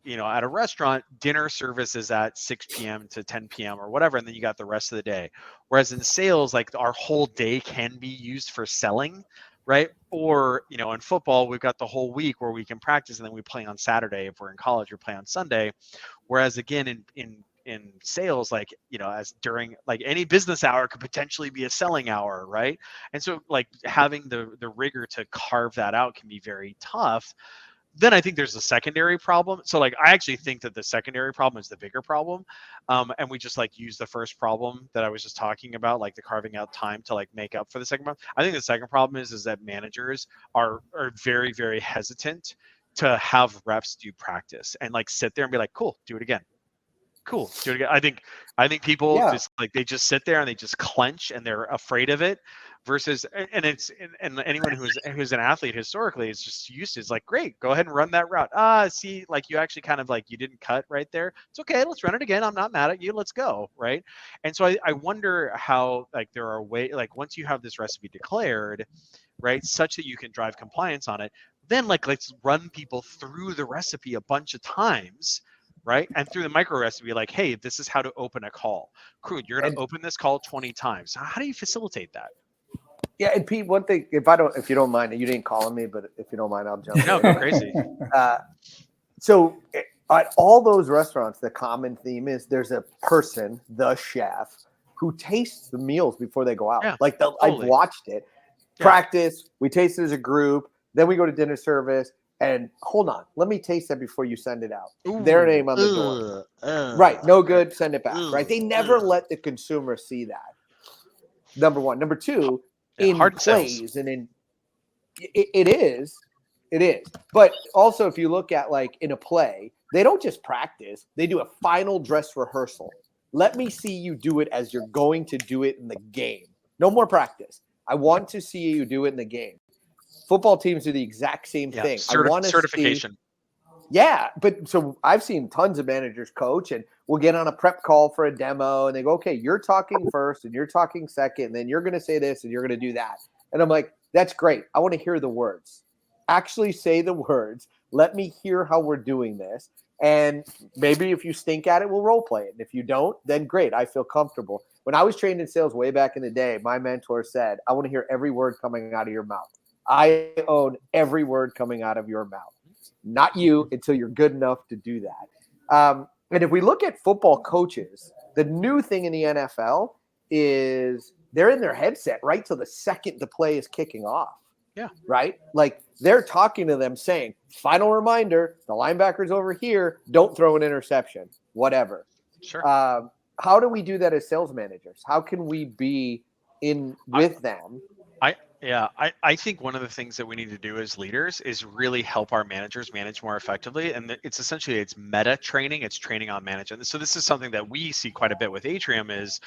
at a restaurant, dinner service is at 6 p.m. to 10 p.m. or whatever, and then you got the rest of the day. Whereas in sales, like our whole day can be used for selling, right? Or, in football, we've got the whole week where we can practice, and then we play on Saturday. If we're in college, we play on Sunday. Whereas again, in sales, like, as during like any business hour could potentially be a selling hour, right? And so like having the rigor to carve that out can be very tough. Then I think there's a secondary problem. So like I actually think that the secondary problem is the bigger problem, and we just like use the first problem that I was just talking about, like the carving out time to like make up for the second problem. I think the second problem is that managers are very, very hesitant to have reps do practice and like sit there and be like, cool, do it again. Cool, do it again. I think people just like they just sit there and they just clench and they're afraid of it. Versus, and anyone who's an athlete historically is just used to, it's like, great, go ahead and run that route. See, like you actually kind of like you didn't cut right there. It's okay, let's run it again. I'm not mad at you. Let's go, right? And so I wonder how like there are ways, like once you have this recipe declared, right, such that you can drive compliance on it, then like let's run people through the recipe a bunch of times. Right. And through the micro recipe, like, hey, this is how to open a call. Crew, you're going to open this call 20 times. How do you facilitate that? Yeah, and Pete, one thing, if you don't mind, you didn't call on me, but if you don't mind, I'll jump in. No, go crazy. So at all those restaurants, the common theme is there's a person, the chef, who tastes the meals before they go out. Yeah, like totally. I've watched it. Practice, we taste it as a group, then we go to dinner service, and hold on, let me taste that before you send it out. Their name on the door. Right, no good, send it back. Right, they never let the consumer see that. Number one. Number two, in plays and in it is. But also if you look at like in a play, they don't just practice, they do a final dress rehearsal. Let me see you do it as you're going to do it in the game. No more practice. I want to see you do it in the game. Football teams do the exact same thing. I want to certification. Yeah, but so I've seen tons of managers coach, and we'll get on a prep call for a demo, and they go, "Okay, you're talking first, and you're talking second, and then you're going to say this, and you're going to do that." And I'm like, "That's great. I want to hear the words. Actually, say the words. Let me hear how we're doing this, and maybe if you stink at it, we'll role play it. And if you don't, then great. I feel comfortable." When I was trained in sales way back in the day, my mentor said, "I want to hear every word coming out of your mouth. I own every word coming out of your mouth. Not you until you're good enough to do that." And if we look at football coaches, the new thing in the NFL is they're in their headset right till the second the play is kicking off. Yeah. Right? Like they're talking to them saying, "Final reminder, the linebacker's over here. Don't throw an interception," whatever. Sure. How do we do that as sales managers? How can we be in with them? I think one of the things that we need to do as leaders is really help our managers manage more effectively. And it's essentially, it's meta training, it's training on management. So this is something that we see quite a bit with Atrium is,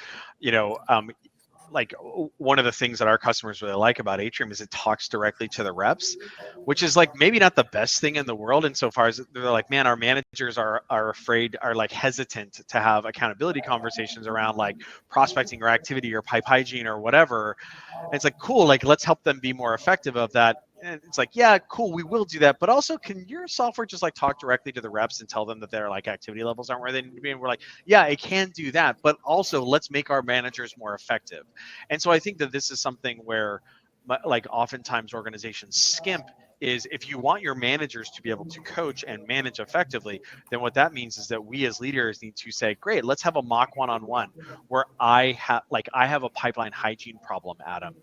like one of the things that our customers really like about Atrium is it talks directly to the reps, which is like maybe not the best thing in the world insofar as they're like, man, our managers are afraid, are like hesitant to have accountability conversations around like prospecting or activity or pipe hygiene or whatever. And it's like, cool, like let's help them be more effective of that. And it's like, yeah, cool, we will do that. But also, can your software just like talk directly to the reps and tell them that their like activity levels aren't where they need to be? And we're like, yeah, it can do that. But also, let's make our managers more effective. And so I think that this is something where like oftentimes organizations skimp is if you want your managers to be able to coach and manage effectively, then what that means is that we as leaders need to say, great, let's have a mock one-on-one where I have a pipeline hygiene problem, Adam,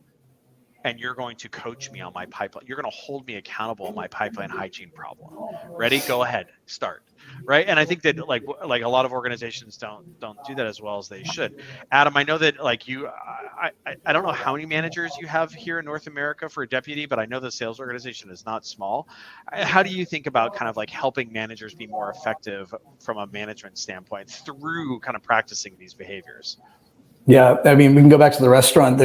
and you're going to coach me on my pipeline. You're going to hold me accountable on my pipeline hygiene problem. Ready? Go ahead. Start. Right. And I think that like a lot of organizations don't do that as well as they should. Adam, I know that like you, I don't know how many managers you have here in North America for a deputy, but I know the sales organization is not small. How do you think about kind of like helping managers be more effective from a management standpoint through kind of practicing these behaviors? Yeah, I mean, we can go back to the restaurant.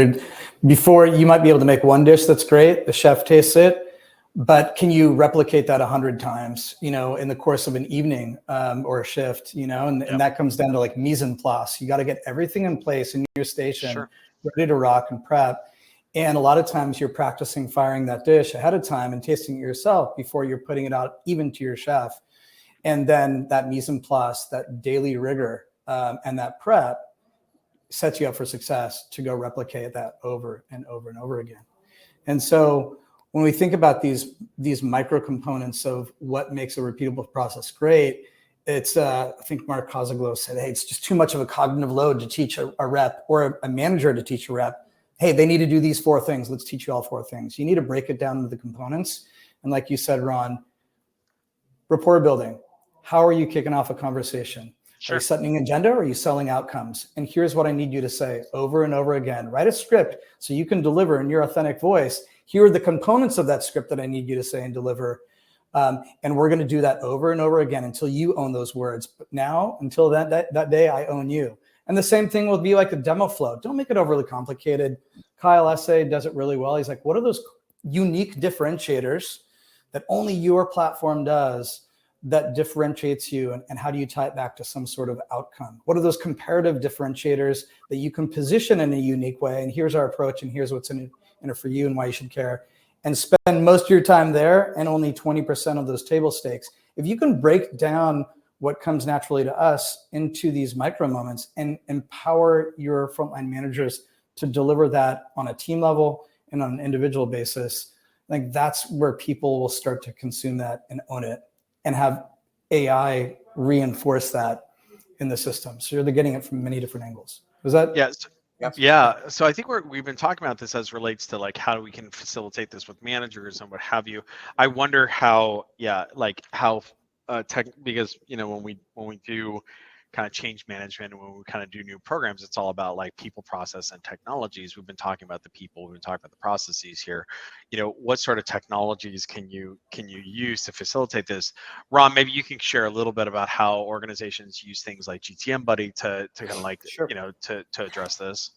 Before, you might be able to make one dish that's great, the chef tastes it, but can you replicate that 100 times, in the course of an evening or a shift, and that comes down to like mise en place. You got to get everything in place in your station, Sure, ready to rock and prep. And a lot of times you're practicing firing that dish ahead of time and tasting it yourself before you're putting it out even to your chef. And then that mise en place, that daily rigor and that prep sets you up for success to go replicate that over and over and over again. And so when we think about these micro components of what makes a repeatable process great, it's I think Mark Kozaglo said, hey, it's just too much of a cognitive load to teach a rep or a manager to teach a rep. Hey, they need to do these 4 things. Let's teach you all 4 things. You need to break it down into the components. And like you said, Ron, rapport building. How are you kicking off a conversation? sure. Are you setting an agenda or are you selling outcomes? And here's what I need you to say over and over again. Write a script so you can deliver in your authentic voice. Here are the components of that script that I need you to say and deliver. And we're going to do that over and over again until you own those words. But now, until that day, I own you. And the same thing will be like a demo flow. Don't make it overly complicated. Kyle Essay does it really well. He's like, what are those unique differentiators that only your platform does that differentiates you, and how do you tie it back to some sort of outcome? What are those comparative differentiators that you can position in a unique way? And here's our approach, and here's what's in it for you and why you should care. And spend most of your time there and only 20% of those table stakes. If you can break down what comes naturally to us into these micro moments and empower your frontline managers to deliver that on a team level and on an individual basis, I think that's where people will start to consume that and own it, and have AI reinforce that in the system. So you're getting it from many different angles. Was that? Yes. Yeah. So I think we've been talking about this as relates to like how we can facilitate this with managers and what have you. I wonder how, because when we do kind of change management and when we kind of do new programs, it's all about like people, process, and technologies. We've been talking about the people, we've been talking about the processes here. What sort of technologies can you use to facilitate this? Ron, maybe you can share a little bit about how organizations use things like GTM Buddy to kind of like, Sure. to address this.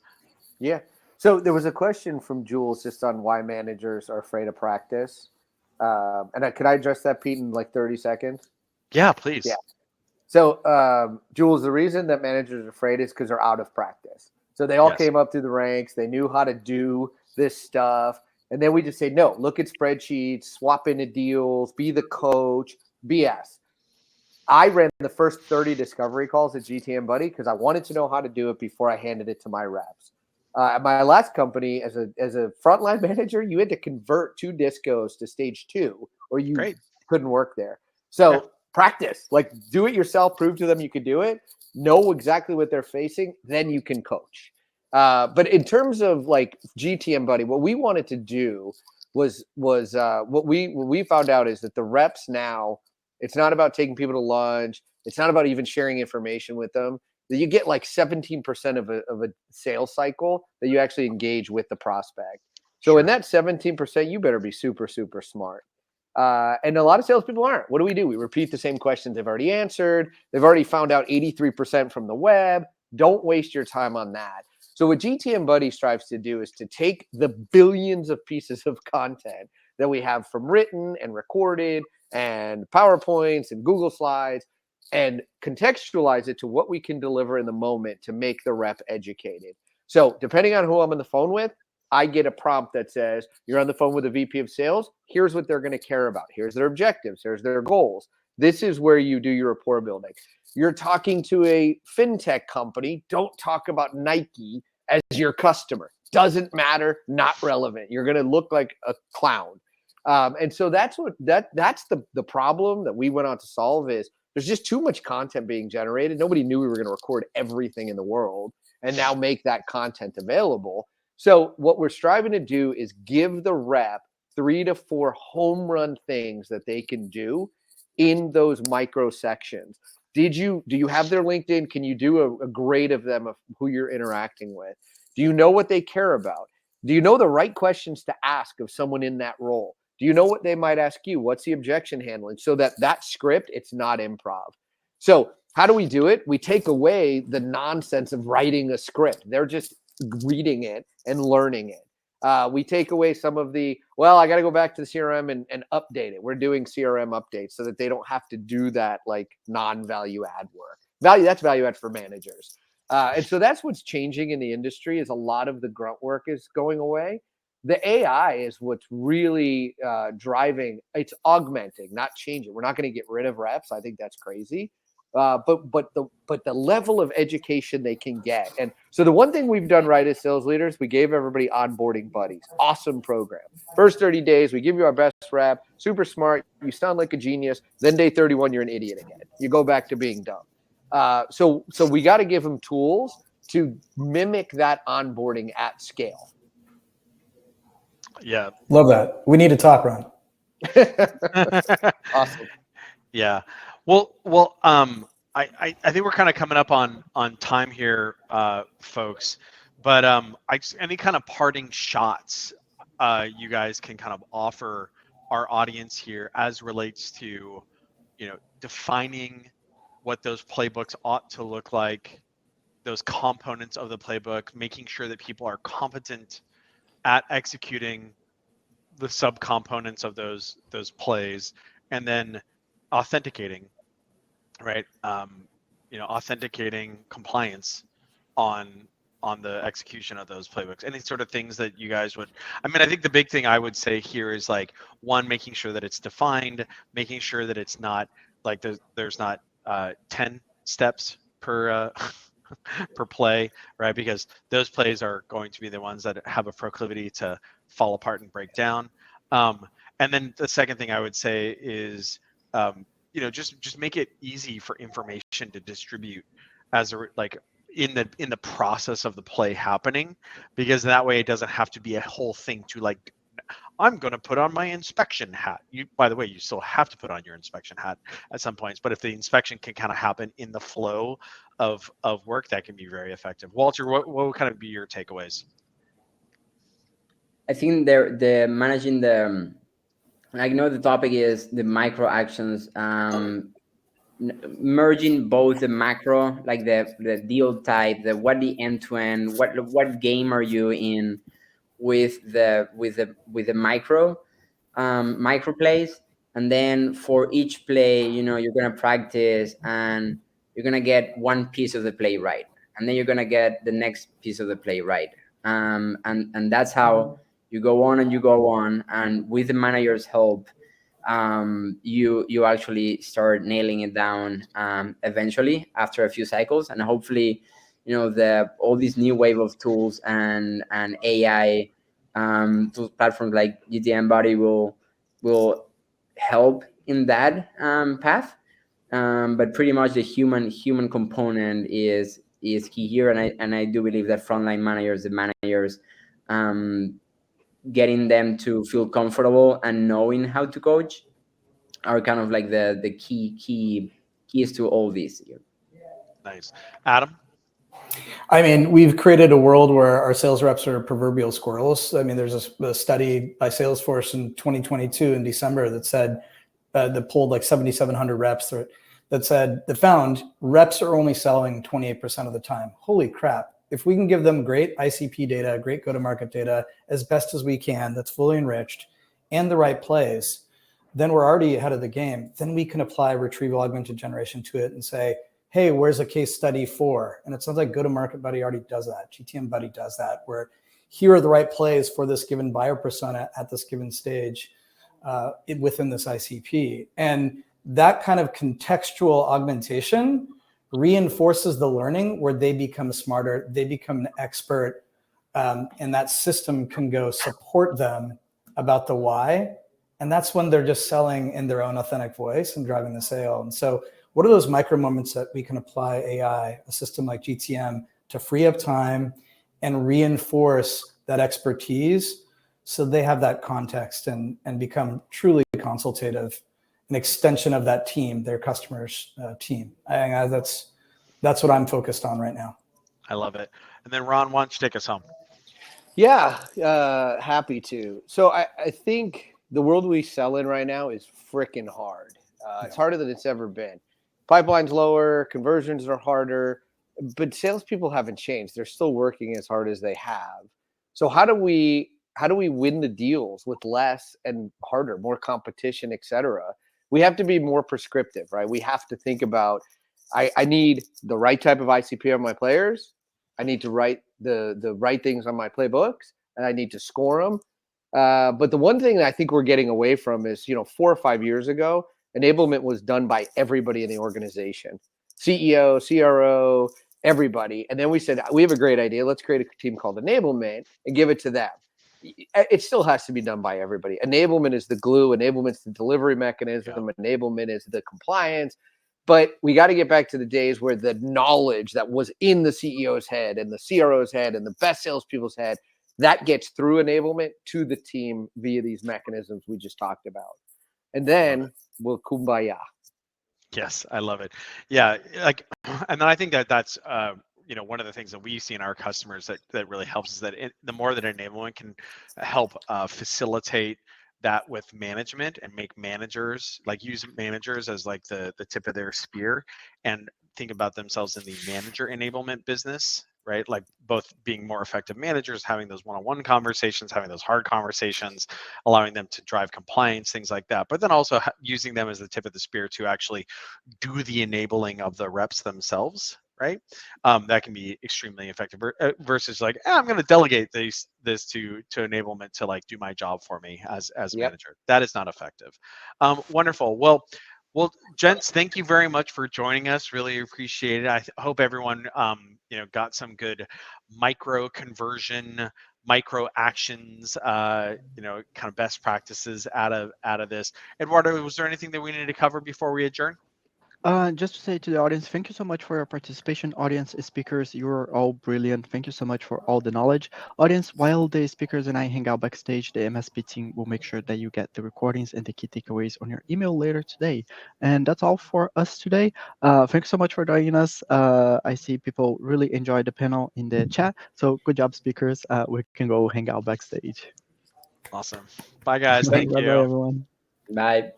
Yeah. So there was a question from Jules just on why managers are afraid of practice. And could I address that, Pete, in like 30 seconds? Yeah, please. Yeah. So, Jules, the reason that managers are afraid is because they're out of practice. So they all Yes. came up through the ranks. They knew how to do this stuff. And then we just say, no, look at spreadsheets, swap into deals, be the coach, BS. I ran the first 30 discovery calls at GTM Buddy because I wanted to know how to do it before I handed it to my reps. At my last company, as a frontline manager, you had to convert 2 discos to stage 2, or you Great. couldn't work there. So practice, like do it yourself, prove to them you can do it, know exactly what they're facing, then you can coach. But in terms of like GTM Buddy, what we wanted to do was what we found out is that the reps now, it's not about taking people to lunch. It's not about even sharing information with them. That you get like 17% of a sales cycle that you actually engage with the prospect. So in that 17%, you better be super, super smart. And a lot of salespeople aren't. What do? We repeat the same questions they've already answered. They've already found out 83% from the web. Don't waste your time on that. So what GTM Buddy strives to do is to take the billions of pieces of content that we have from written and recorded and PowerPoints and Google Slides and contextualize it to what we can deliver in the moment to make the rep educated. So depending on who I'm on the phone with, I get a prompt that says, you're on the phone with a VP of sales. Here's what they're going to care about. Here's their objectives. Here's their goals. This is where you do your rapport building. You're talking to a fintech company. Don't talk about Nike as your customer. Doesn't matter. Not relevant. You're going to look like a clown. And so that's the problem that we went on to solve is there's just too much content being generated. Nobody knew we were going to record everything in the world and now make that content available. So what we're striving to do is give the rep 3 to 4 home run things that they can do in those micro sections. Do you have their LinkedIn? Can you do a grade of them of who you're interacting with? Do you know what they care about? Do you know the right questions to ask of someone in that role? Do you know what they might ask you? What's the objection handling? So that script, it's not improv. So how do we do it? We take away the nonsense of writing a script. They're just reading it and learning it. We take away some of the, well, I got to go back to the CRM and update it. We're doing CRM updates so that they don't have to do that like non-value add work. That's value add for managers. And so that's what's changing in the industry is a lot of the grunt work is going away. The AI is what's really driving. It's augmenting, not changing. We're not going to get rid of reps. I think that's crazy. But the level of education they can get. And so the one thing we've done right as sales leaders, we gave everybody onboarding buddies. Awesome program. First 30 days, we give you our best rep, super smart. You sound like a genius. Then day 31, you're an idiot again. You go back to being dumb. So we got to give them tools to mimic that onboarding at scale. Yeah. Love that. We need to talk, Ron. Awesome. Yeah. Well, I think we're kind of coming up on time here, folks. But any kind of parting shots you guys can kind of offer our audience here as relates to, defining what those playbooks ought to look like, those components of the playbook, making sure that people are competent at executing the subcomponents of those plays, and then authenticating, right? Authenticating compliance on the execution of those playbooks. Any sort of things that you guys would, I think the big thing I would say here is like, one, making sure that it's defined, making sure that it's not like there's not 10 steps per per play, right? Because those plays are going to be the ones that have a proclivity to fall apart and break down. And then the second thing I would say is, just make it easy for information to distribute in the process of the play happening, because that way it doesn't have to be a whole thing to like, I'm going to put on my inspection hat. By the way, you still have to put on your inspection hat at some points, but if the inspection can kind of happen in the flow of work, that can be very effective. Walter, what would kind of be your takeaways? I think the managing the, I know the topic is the micro actions, merging both the macro, like the deal type, the end to end, what game are you in, with the micro plays, And then for each play, you're going to practice and you're going to get one piece of the play right. And then you're going to get the next piece of the play right. And that's how you go on and you go on. And with the manager's help, you actually start nailing it down eventually after a few cycles. And hopefully, all these new wave of tools and AI tools platforms like GTM Body will help in that path. But pretty much the human component is key here, and I do believe that frontline managers, the managers, getting them to feel comfortable and knowing how to coach are kind of like the keys to all this. Nice. Adam? I mean, we've created a world where our sales reps are proverbial squirrels. I mean, there's a study by Salesforce in 2022 in December that said, that pulled like 7,700 reps that found reps are only selling 28% of the time. Holy crap. If we can give them great ICP data, great go-to-market data, as best as we can, that's fully enriched, and the right plays, then we're already ahead of the game. Then we can apply retrieval augmented generation to it and say, hey, where's a case study for? And it sounds like Go-to-Market Buddy already does that. GTM Buddy does that, where here are the right plays for this given buyer persona at this given stage within this ICP. And that kind of contextual augmentation reinforces the learning where they become smarter, they become an expert, and that system can go support them about the why. And that's when they're just selling in their own authentic voice and driving the sale. And so what are those micro moments that we can apply AI, a system like GTM, to free up time and reinforce that expertise so they have that context and become truly consultative, an extension of that team, their customers' team. That's what I'm focused on right now. I love it. And then Ron, why don't you take us home? Yeah, happy to. So I think the world we sell in right now is freaking hard. It's harder than it's ever been. Pipeline's lower, conversions are harder, but salespeople haven't changed. They're still working as hard as they have. So how do we win the deals with less and harder, more competition, et cetera? We have to be more prescriptive, right? We have to think about, I need the right type of ICP on my players. I need to write the right things on my playbooks, and I need to score them. But the one thing that I think we're getting away from is, 4 or 5 years ago, enablement was done by everybody in the organization, CEO, CRO, everybody. And then we said, we have a great idea. Let's create a team called enablement and give it to them. It still has to be done by everybody. Enablement is the glue. Enablement's the delivery mechanism. Yeah. Enablement is the compliance. But we got to get back to the days where the knowledge that was in the CEO's head and the CRO's head and the best salespeople's head, that gets through enablement to the team via these mechanisms we just talked about. And then we'll kumbaya. Yes, I love it. Yeah, and then I think that's one of the things that we see in our customers that really helps is that the more that enablement can help facilitate that with management and make managers, use managers as the tip of their spear and think about themselves in the manager enablement business, right? Like both being more effective managers, having those one-on-one conversations, having those hard conversations, allowing them to drive compliance, things like that. But then also using them as the tip of the spear to actually do the enabling of the reps themselves, right? That can be extremely effective versus I'm going to delegate this to enablement to do my job for me as manager. That is not effective. Wonderful. Well, gents, thank you very much for joining us. Really appreciate it. I hope everyone, got some good micro conversion, micro actions, kind of best practices out of this. Eduardo, was there anything that we needed to cover before we adjourn? Just to say to the audience, thank you so much for your participation. Audience, speakers, you're all brilliant. Thank you so much for all the knowledge. Audience, while the speakers and I hang out backstage, the MSP team will make sure that you get the recordings and the key takeaways on your email later today. And that's all for us today. Thanks so much for joining us. I see people really enjoyed the panel in the chat. So good job, speakers. We can go hang out backstage. Awesome. Bye, guys. Thank you. Bye, everyone. Bye.